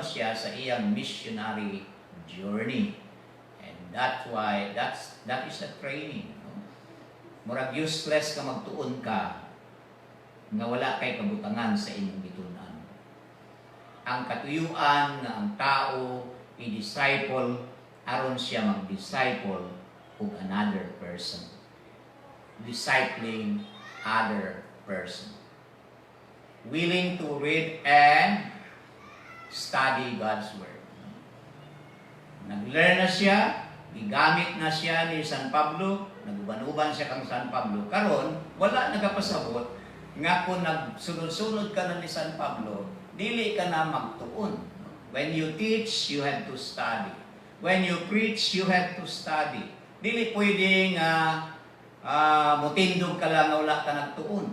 siya sa iyang missionary journey. And that's why that is a training, no? Murag useless ka magtuon ka nga wala kay kabutangan sa imong gitunan. Ang katuyuan nga ang tao i-disciple aron siya mag-disciple of another person. Discipling other person. Willing to read and study God's Word. Nag-learn na siya, gigamit na siya ni San Pablo, naguban-uban siya kang San Pablo. Karon, wala nagapasabot nga kung nagsunod-sunod ka na ni San Pablo, dili ka na magtuon. When you teach, you have to study. When you preach, you have to study. Dili pwedeng mutindog ka lang nga wala ka nagtuon.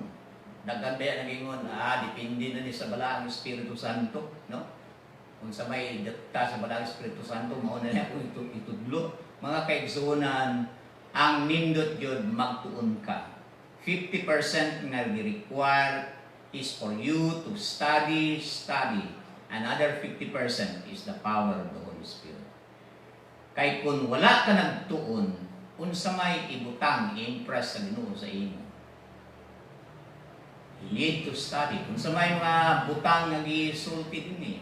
Nagkandaya nagingon, depende na ni sa balaang Espiritu Santo, no? Kung sa may data sa balaang Espiritu Santo, mauna niya kung itudlo. Mga kaigsunan, ang nindot yun, magtuon ka. 50% nga required is for you to study. Another 50% is the power of the Holy Spirit. Kay kung wala ka nagtuon, unsa may ibutang, i-impress sa Ginoo sa imo. You need to study. Kung sa may mga butang nga gisulti dinhi,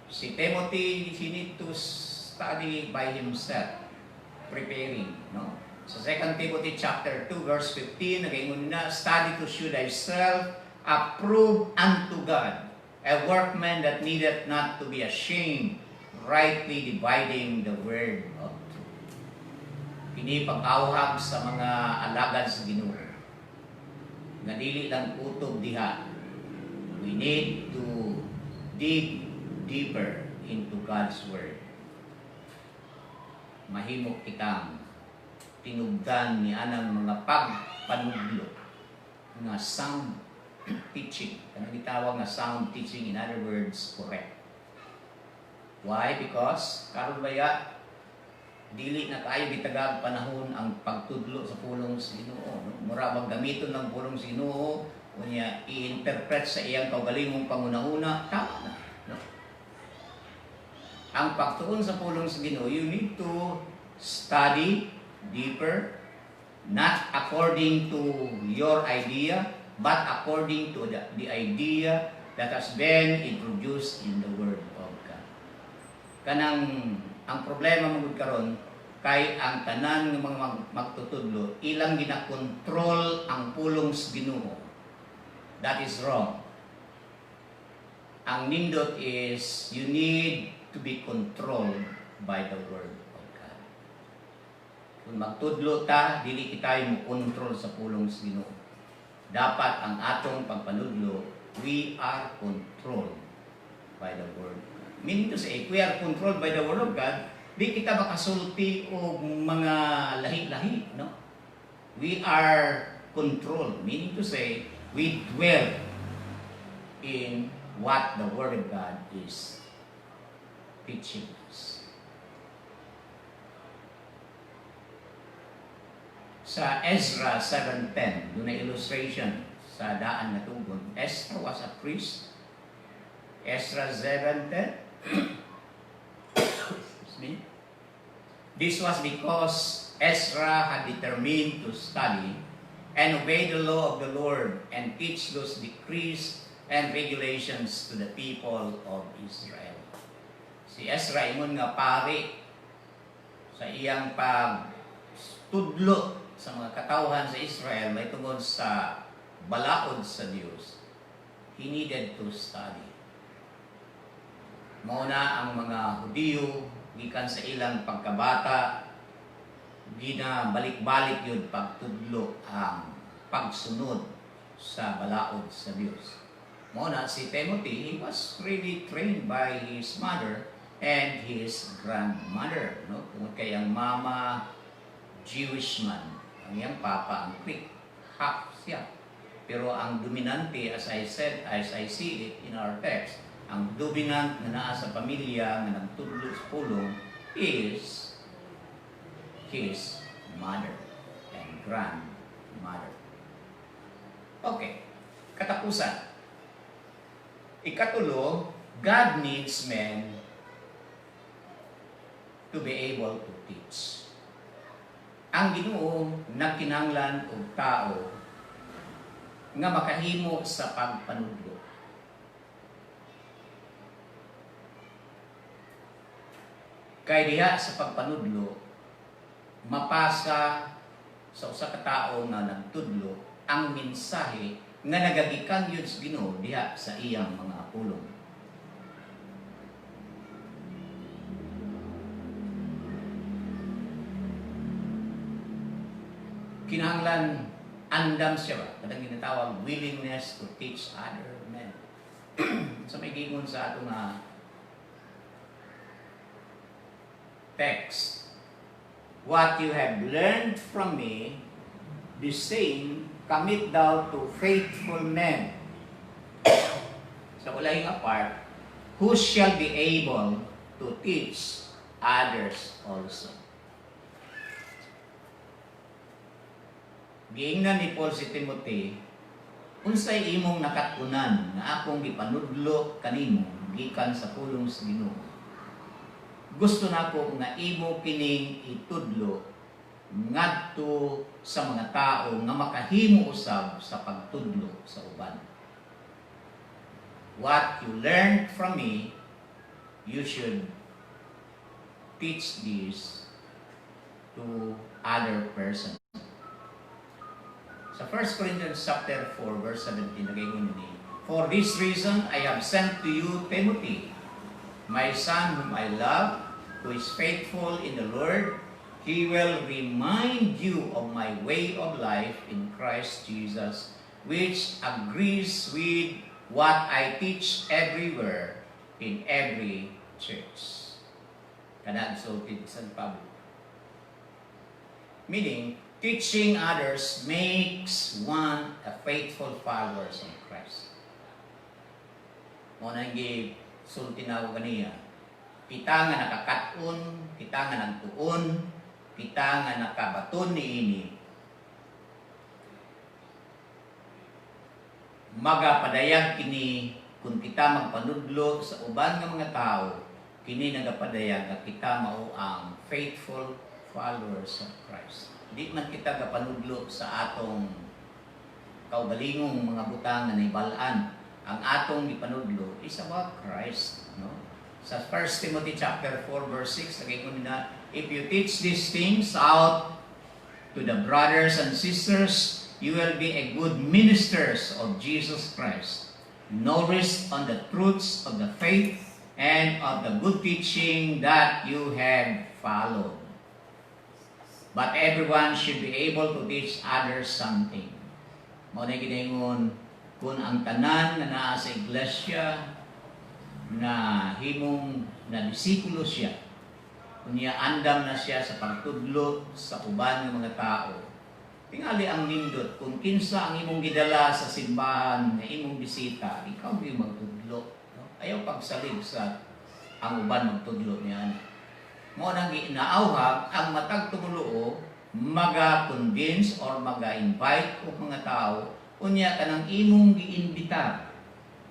si Timothy, he need to study by himself, preparing, no? Sa 2 Timothy chapter 2 verse 15, nagaingon na, study to show thyself approved unto God, a workman that needeth not to be ashamed, rightly dividing the word of truth. Kini pag-awhag sa mga alagad sa Ginoo. Nga dili lang kutob diha. We need to dig deeper into God's word. Mahimo kitang tinugdan ni anang mga pagpanudlo nga sound teaching. Kanang gitawag nga sound teaching, in other words, correct. Why? Because karon baya dili na kaayo gitagag panahon ang pagtudlo sa pulong sa Ginoo. No? Mura bang gamiton ng pulong sa Ginoo unya i-interpret sa iyang kaugalingong pangunahuna, tama na. No? Ang pagtuon sa pulong sa Ginoo, you need to study deeper, not according to your idea, but according to the idea that has been introduced in the Word of God. Ang problema mo karon kay ang tanan ng mga magtutudlo, ilang ginakontrol ang pulong sa Ginoo. That is wrong. Ang nindot is, you need to be controlled by the Word. Kung magtudlo ta, dili kita mo control sa pulong sa Ginoo. Dapat ang atong pagpanudlo, we are controlled by the Word. Meaning to say, if we are controlled by the Word of God, di kita makasulti o mga lahi-lahi, no? We are controlled. Meaning to say, we dwell in what the Word of God is teaching us. Sa Ezra 7:10, doon na illustration sa daan na tugon. Ezra was a priest. Ezra 7:10. Excuse me. This was because Ezra had determined to study and obey the law of the Lord and teach those decrees and regulations to the people of Israel. Si Ezra ingon nga pari sa iyang pagtudlo sa mga katawhan sa Israel may tungod sa balaod sa Dios. He needed to study. Mauna ang mga Hudiyo gikan sa ilang pagkabata ginabalik-balik yun pagtudlo ang pagsunod sa balaod sa Dios. Mauna si Timothy, he was really trained by his mother and his grandmother, no? Tungod kay ang mama Jewish man, ang iyang papa ang Greek, half siya. Pero ang dominante, as I see it in our text, ang dominant na naa sa pamilya na nagtudlo sa pulong is his mother and grandmother. Okay, katapusan. Ikatulo, God needs men to be able to teach. Ang Ginoo nagkinahanglan og tao nga makahimo sa pagpanudlo. Kay diha sa pagpanudlo, mapasa sa usa ka tawo nga nagtudlo ang mensahe nga nagagikan yun sa Ginoo diha sa iyang mga pulong. Kinahanglan andam siya ba? Kadang ginatawag willingness to teach other men. So may gingon sa atong text. What you have learned from me, the same commit thou to faithful men. Sa ulay nga part, who shall be able to teach others also. Giingnan ni Paul si Timothy, unsay imong nakatunan nga akong gipanudlo kanimo gikan sa pulong sa Ginoo. Gusto nako nga imo kining itudlo ngadto sa mga tao nga makahimo usab sa pagtudlo sa uban. What you learned from me, you should teach this to other persons. Sa 1 Corinthians chapter 4 verse 17 nagaingon ni, for this reason I have sent to you Timothy, my son whom I love, who is faithful in the Lord. He will remind you of my way of life in Christ Jesus, which agrees with what I teach everywhere in every church. Kanang sultid San Pablo. Meaning, teaching others makes one a faithful follower of Christ. Muna yung sultinaw kaniya. Kita nga nakakatun, kita nga nagtuon, kita nga nakabaton ni ini. Magapadayag kini kung kita magpanudlo sa uban nga mga tao, kini nagapadayag nga kita mao ang faithful followers of Christ. Di man kita gapanudlo sa atong kaugalingong mga butang na naibalaan. Ang atong gipanudlo is about Christ, no? Sa 1 Timothy chapter 4 verse 6 naging na, if you teach these things out to the brothers and sisters, you will be a good ministers of Jesus Christ, nourished on the truths of the faith and of the good teaching that you have followed. But everyone should be able to teach others something. Mao na ginaingon, kung ang tanan na naa sa iglesia na himong na disipulo siya, kunya andam na siya sa pagtudlo sa uban ng mga tao, tingali ang nindot kung kinsa ang imong gidala sa simbahan na imong bisita, ikaw yung magtudlo, no? Ayaw pagsalig sa ang uban magtudlo niya. Mo nang ginaawhag ang matag tumuluo maga-convince or maga-invite og mga tao unya kanang imong giinbitar.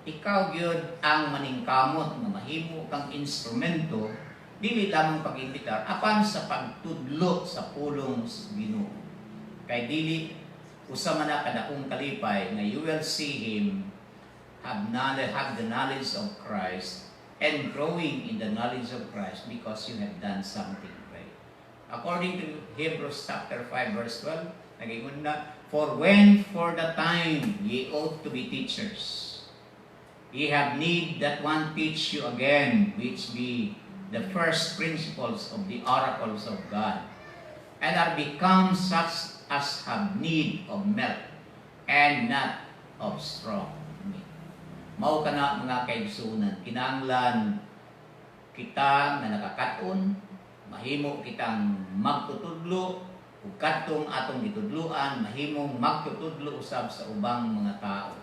Ikaw gyud ang maningkamot nga mahimo kang instrumento dili lamang pag-imbitar apan sa pagtudlo sa pulong sa Ginoo. Kay dili usa man na kadakong kalipay nga you will see him have the knowledge of Christ and growing in the knowledge of Christ because you have done something right. According to Hebrews chapter 5 verse 12, nagingon na, for when for the time ye ought to be teachers, ye have need that one teach you again, which be the first principles of the oracles of God, and are become such as have need of milk, and not of strong meat. Mao kana mga kaigsunan, kinahanglan kita nga nakakaton, mahimo kitang magtutudlo, ug kadtong atong gitudloan, mahimong magtutudlo usab sa ubang mga tao.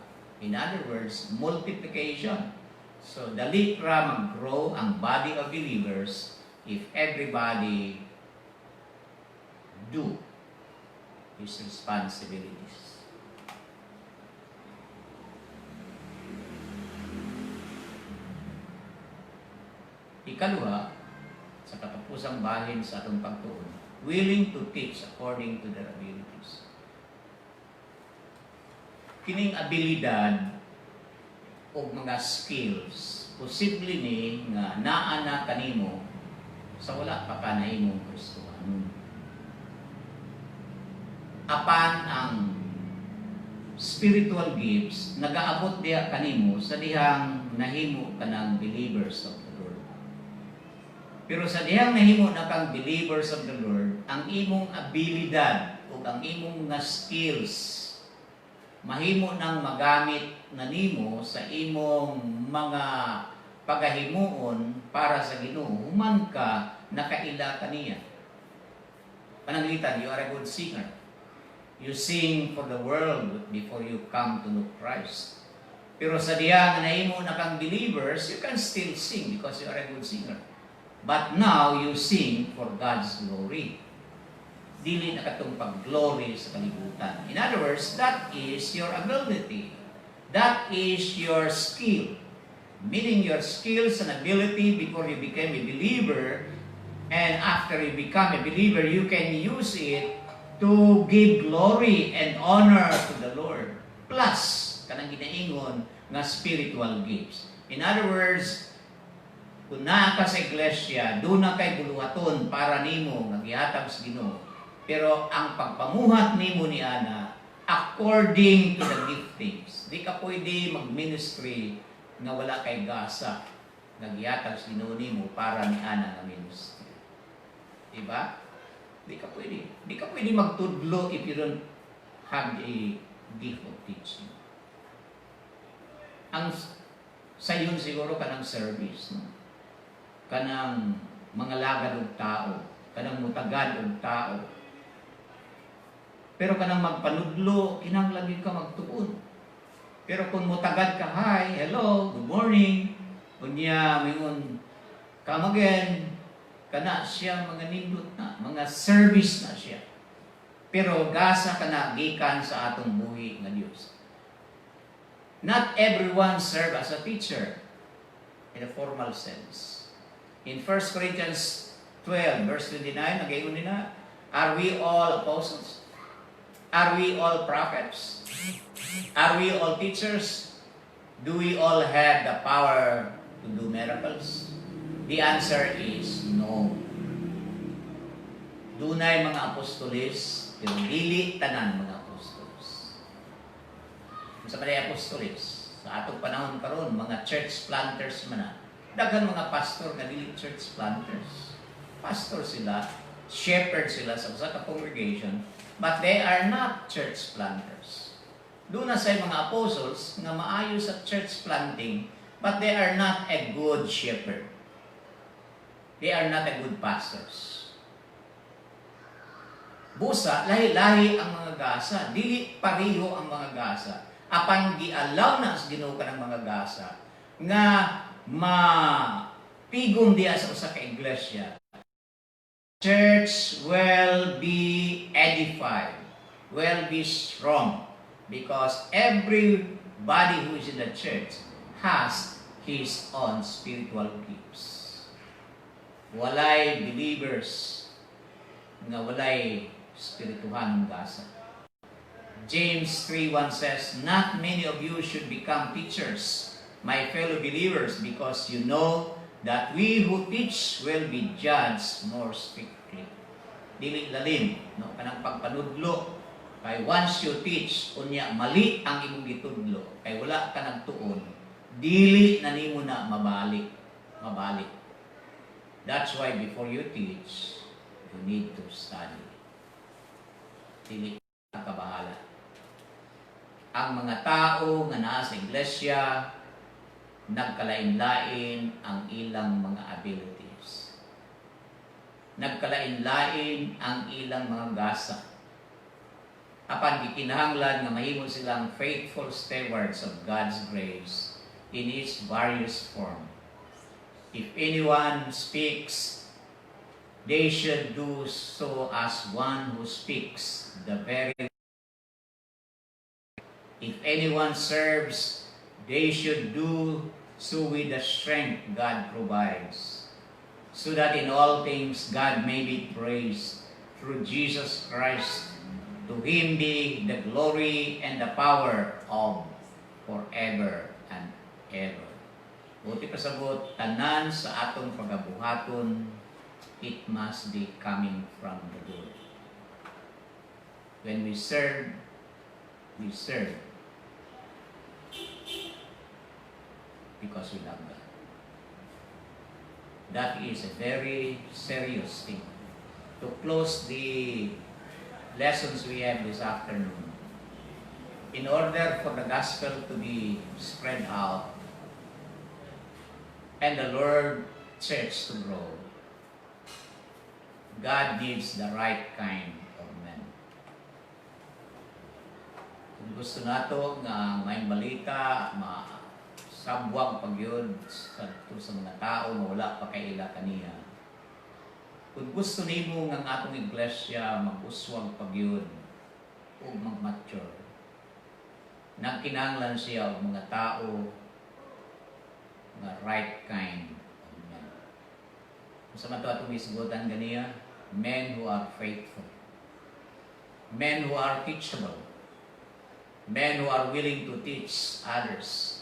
In other words, multiplication. So, dali ra mag-grow ang body of believers if everybody do his responsibilities. Ikaduha, sa katapusang bahin sa atong pagtuon, willing to teach according to their abilities. Kining abilidad o mga skills, posible ni nga naa na kanimo sa wala pa ka na imong Kristohanon. Apan ang spiritual gifts nagaabot diha kanimo sa dihang nahimo ka ng believers of the Lord. Pero sa dihang nahimo na kang believers of the Lord, ang imong abilidad o ang imong mga skills mahimo nang magamit na nimo sa imong mga pagahimuon para sa Ginoo, human ka nakaila kaniya. Pananglitan, you are a good singer. You sing for the world before you come to know Christ. Pero sa diya nga nahimo na kang believers, you can still sing because you are a good singer. But now you sing for God's glory. Dili na katong pag-glory sa kalibutan. In other words, that is your ability. That is your skill. Meaning your skills and ability before you became a believer, and after you become a believer, you can use it to give glory and honor to the Lord. Plus, kanang ginaingon nga spiritual gifts. In other words, kung naa ka sa iglesia, doon na kay buluhaton para nimo nga gihatag sa Ginoo. Pero ang pagpamuhat nimo ni ana according to the giftings. Di ka pwede mag-ministry nga wala kay gasa nga gihatag sa Ginoo nimo para ni ana nga ministry. Diba? Di ka pwede magtudlo if you don't have a gift of teaching. Ang sayon siguro kanang service, no? Kanang mga lagad og tao, kanang mutagad og tao. Pero kanang magpanudlo, kinahanglan ka magtuon. Pero kung mutagad ka, hi, hello, good morning, unya, mingon, come again, kana siya mga nindot na, mga service na siya. Pero gasa ka na gikan sa atong buhi nga Dios. Not everyone serve as a teacher in a formal sense. In 1 Corinthians 12, verse 29, nagayon nila, are we all apostles? Are we all prophets? Are we all teachers? Do we all have the power to do miracles? The answer is no. Dunay mga apostolis, pero dili tanan mga apostolis. Sa mga apostolis, sa atong panahon karon, mga church planters man na. Daghan mga pastor nga dili church planters. Pastor sila, shepherd sila sa usa ka congregation, but they are not church planters. Doon na sa mga apostles nga maayo sa church planting, but they are not a good shepherd. They are not a good pastors. Busa, lahi-lahi ang mga gasa. Dili pareho ang mga gasa. Apan gialaw na sa Ginoo ka ng mga gasa nga mapigong diya sa usa ka iglesia. Church will be edified, will be strong, because everybody who is in the church has his own spiritual gifts. Walay believers nga walay spirituhan ng gasa. James 3:1 says, not many of you should become teachers, my fellow believers, because you know that we who teach will be judged more strictly. Dili lalim, no? Kanang pagpanudlo. Kay once you teach, unya mali ang imong gitudlo, kay wala ka nagtuon, dili na nimo na mabalik. That's why before you teach, you need to study. Dili ka kabahala. Ang mga tao nga naa sa iglesia, nagkalain-lain ang ilang mga abilities. Nagkalain-lain ang ilang mga gasa. Apan gikinahanglan nga mahimo silang faithful stewards of God's grace in its various form. If anyone speaks, they should do so as one who speaks the very. If anyone serves, they should do so with the strength God provides, so that in all things God may be praised through Jesus Christ. To Him be the glory and the power of forever and ever. Buti pasabot, tanan sa atong pagabuhaton, it must be coming from the Lord. When we serve because we love God. That is a very serious thing. To close the lessons we have this afternoon, in order for the gospel to be spread out and the Lord church to grow, God needs the right kind of men. Kung gusto nato nga may balita, sabwag pagyod sa mga tao nga wala pa kay ila kaniya. Kung gusto nimo nga atong iglesia mag-uswag pagyod o mag-mature, nagkinahanglan siya og mga tao nga right kind of men. Sa mato atong isgutan ganiya, men who are faithful, men who are teachable, men who are willing to teach others,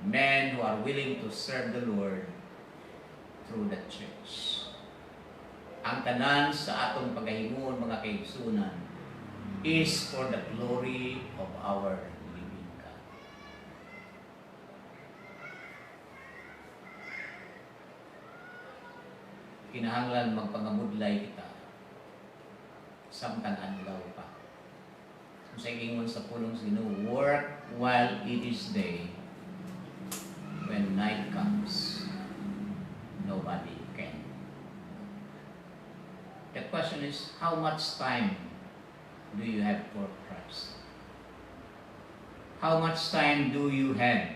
men who are willing to serve the Lord through the church. Ang tanan sa atong pagahimon mga kaigsunan is for the glory of our living God. Kinahanglan magpangamudlay kita samtang adlaw pa. Kung sa ingon sa pulong sa Ginoo, work while it is day. When night comes, nobody can. The question is, how much time do you have for Christ? How much time do you have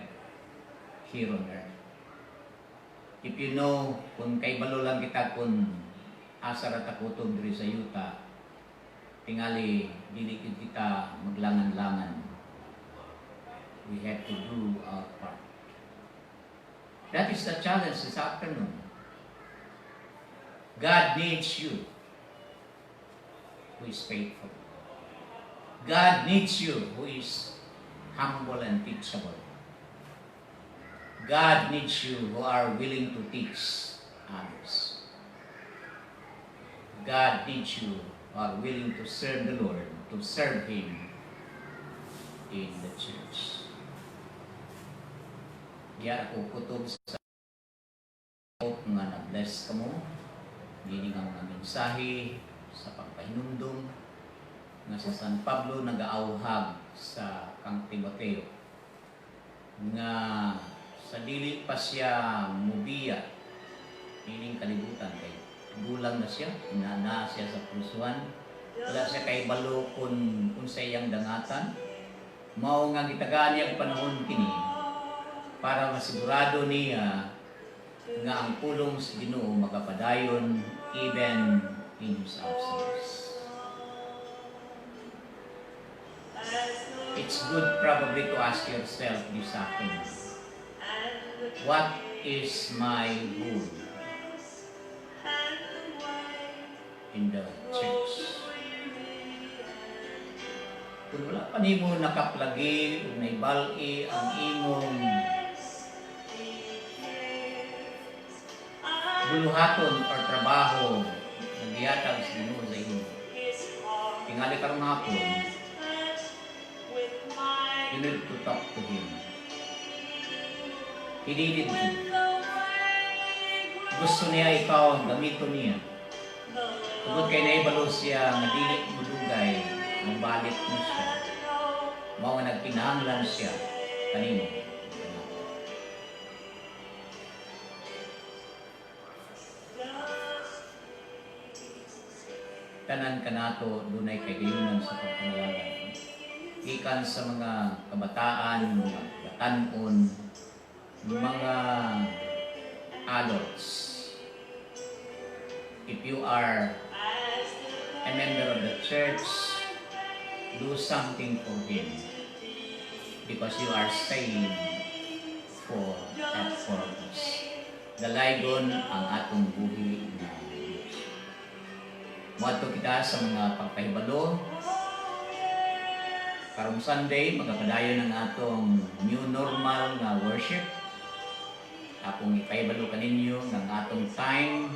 here on earth? If you know, kung kay balo lang kita kung asa ra takutom diri sa yuta, tingali dili kita maglangan-langan. We have to do our part. That is the challenge this afternoon. God needs you who is faithful. God needs you who is humble and teachable. God needs you who are willing to teach others. God needs you who are willing to serve the Lord, to serve Him in the church. Diya ako kutob sa hope nga na-bless ka mo. Hindi nga mga mensahe sa pagpahinumdum nga sa San Pablo nag-aauhag sa kang Timoteo nga sa dili pa siya mubiya piling kalibutan kay gulang na siya, inana siya sa pusuan, wala siya kay balo kung sa iyang dangatan, mao nga gitagaan niya panahon kini para masigurado niya nga ang pulong sa Ginoo magapadayon even in his absence. It's good probably to ask yourself this afternoon, what is my goal in the church? Kung wala pa nimo nakaplagi o naibali ang imong buluhaton or trabaho na giyatag sa Ginoo sa inyo, tingali karong hapon, you need to talk to Him. He needed you. Gusto niya ikaw, gamito niya. Tugod kay naibalo siya, madili mudugay, mabalit mo siya. Mao nga nagkinahanglan siya kanimo. Tanan kanato dunay kayunan sa pagpanawagan. Ikan sa mga kabataan, mga batanon, mga adults. If you are a member of the church, do something for Him because you are saved for that purpose. Dalaygon ang atong buhi na Diyos. Muadto kita sa mga pagpahibalo. Karong Sunday, magapadayon ang atong new normal na worship. Akong ipahibalo kaninyo ng atong time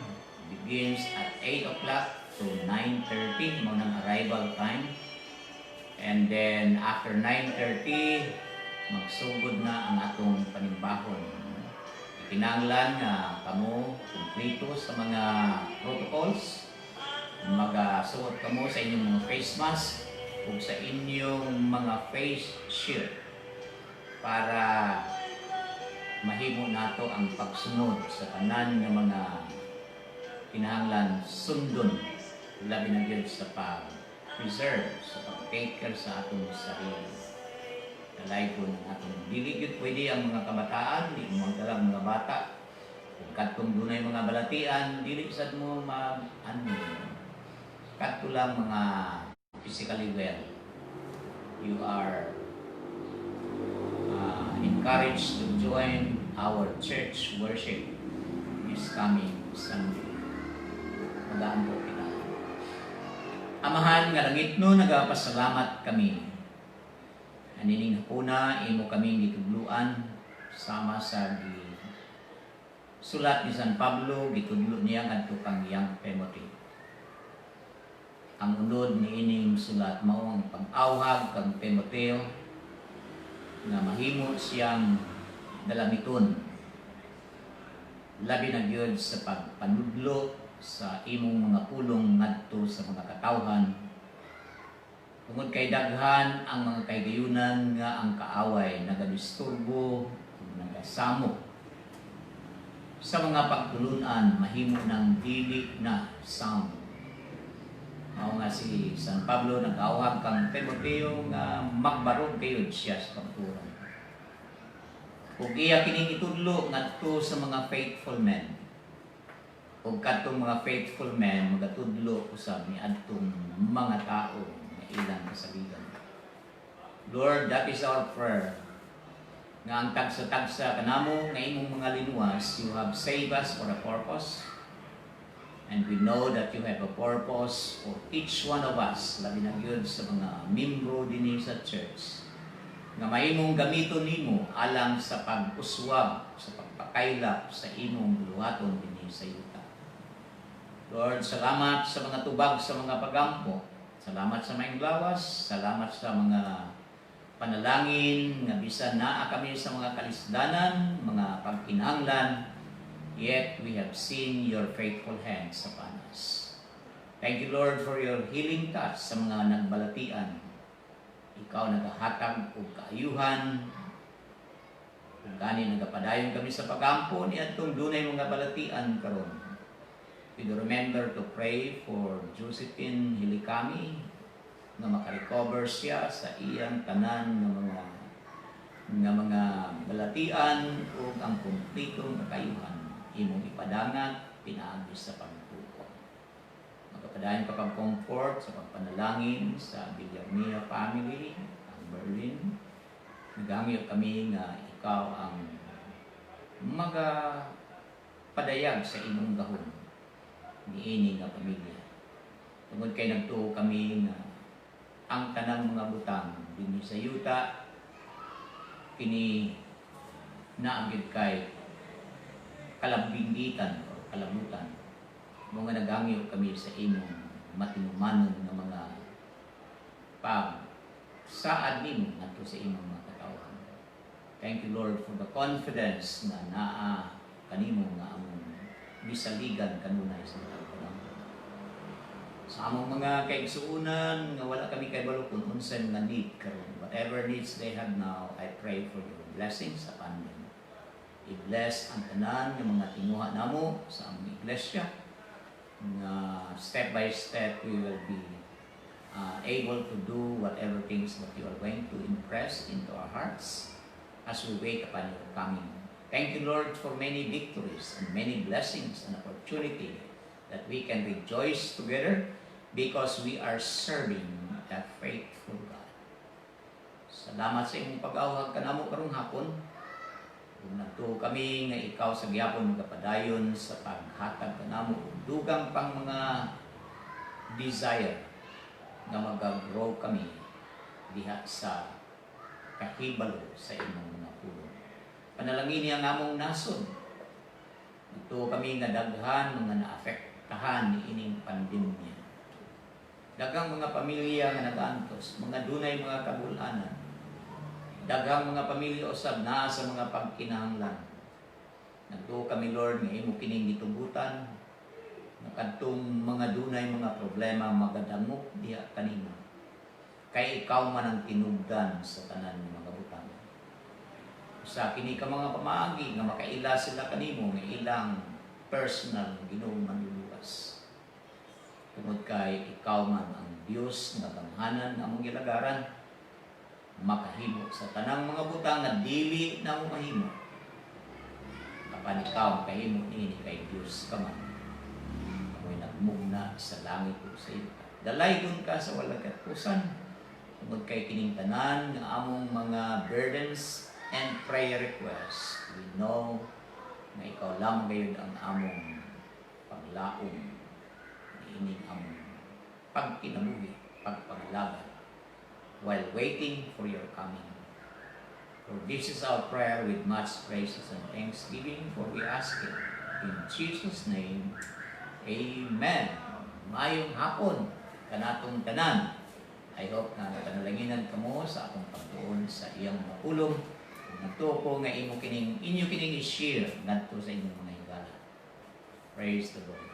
begins at 8 o'clock to 9:30, mo ng arrival time. And then after 9:30, magsugod na ang atong panimbahon. Ikinanglan nga kamo kumplito sa mga protocols. Magasuot kamo sa inyong mga face mask. ug sa inyong mga face shield para mahimo nato ang pagsunod sa tanan ng mga kinahanglan sundon, labi na gyud sa pag-preserve, sa pag-take care sa atong sarili. Kalay ko ng atong dili gyud pwede ang mga kabataan, di mo ang mga bata. Kung katong dunay mga balatian, dili sad mo kadto lang mga physically well. You are encouraged to join our church worship this coming Sunday. Magaan po kita. Amahan nga langit no, nagapasalamat kami. Anining hapuna, imo kaming gitudluan sama sa sulat ni San Pablo, gitudlo niya ngadto kang iyang Timothy. Ang unod ni ining sulat mao ang pag-awhag kang Timoteo nga mahimo siyang dalamiton labi na gyud sa pagpanudlo sa imong mga pulong ngadto sa mga katawhan. Tungod kay daghan ang mga kaygayunan nga ang kaaway nagadisturbo ug nagasamo sa mga pagtulunan mahimo ng dili na sound. Mao nga si San Pablo nag-awhag kang Timoteo nga magbarog kayo siya sa pagturon. Ug iya kining itudlo ngadto sa mga faithful men. Ug kadtong mga faithful men magatudlo usab ni adtong mga tao nga ilang kasaligan. Lord, that is our prayer. Nga ang tagsa-tagsa kanamo nga imong mga linuwas, you have saved us for a purpose. And we know that you have a purpose for each one of us, labi na gyud sa mga membro dinhi sa church, nga mahimong gamiton nimo alang sa pag-uswag, sa pagpakaylap sa imong luwaton dinhi sa yuta. Lord, salamat sa mga tubag sa mga pagampo. Salamat sa maayong lawas, salamat sa mga panalangin nga bisan naa kami sa mga kalisdanan, mga pagkinahanglan. Yet we have seen your faithful hands upon us. Thank you, Lord, for your healing touch sa mga nagbalatian. Ikaw nagahatag og kaayuhan. Kung gani nagapadayon kami sa pagampo ni adtong dunay mga balatian karon. We remember to pray for Josephine Hilikami na makarecover siya sa iyang tanan ng mga balatian o ang kumplitong kakayuhan. Imong ipadangat, pinaagi sa pagtuko. Magpapadayon ka pang comfort sa pagpanalangin sa Villarmia family, ang Berlin. Nagangyo kami nga ikaw ang magapadayag sa imong gahon niini nga pamilya. Tungod kay nagtuo kami nga ang tanang mga butang dinhi sa yuta kini naagid kay kalabingitan o kalabutan. Mga nagangyo kami sa imong matinumanon ng mga pag-saad nimo ngadto sa imong mga katawhan. Thank you, Lord, for the confidence na naa kanimo nga among bisaligan kanunay sa mga sa among mga kaigsuunan nga wala kami kay balo kung unsay mga need karon. Whatever needs they have now, I pray for your blessings upon them. I-bless ang tanan ng mga tinuha namo sa among iglesia na step by step we will be able to do whatever things that you are going to impress into our hearts as we wait upon your coming. Thank you, Lord, for many victories and many blessings and opportunity that we can rejoice together because we are serving a faithful God. Salamat sa imong pag-awhag kanamo karong hapon. Kung nagtuo kami nga ikaw sa gihapon magapadayon sa paghatag kanamo dugang pang mga desire nga mag-grow kami diha sa kahibalo sa imong mga pulong. Panalangin niya nga among nasod. Nagtuo kami nga daghan mga naapektahan ni ining pandemya. Daghang mga pamilya nga nagaantos, mga dunay mga kabul-anan. Daghang mga pamilya usab naa sa mga pagkinahanglan. Nagtuo kami, Lord, nga imo kining gitugutan, nakadtong mga dunay mga problema magadangop diha kanimo. kay ikaw man ang tinugdan sa tanan ng mga butang. Sa kini ka mga pamaagi nga makaila sila kanimo nga ilang personal Ginoong manluluwas. Tungod kay ikaw man ang Dios nga gamhanan nga among gilagaran, makahimo sa tanang mga butang nga dili na mo mahimo. Kapan ikaw makahimo niini kay Dios ka man. Amoy nagmugna sa langit ug sa iyo. Dalaygon ka sa walang katapusan. Tungod kay kining tanan nga among mga burdens and prayer requests, we know na ikaw lamang gayon ang among paglaom, ining among pagkinabuhi, pagpangalaban, while waiting for your coming. For this is our prayer with much praises and thanksgiving, for we ask it in Jesus' name. Amen. Mayong hapon kanatong tanan. I hope na nakanalanginan kamo sa akong pagtuon sa iyang mapulong. Nagtuo ko nga inyo kining i-share ngadto sa inyong mga higala. Praise the Lord.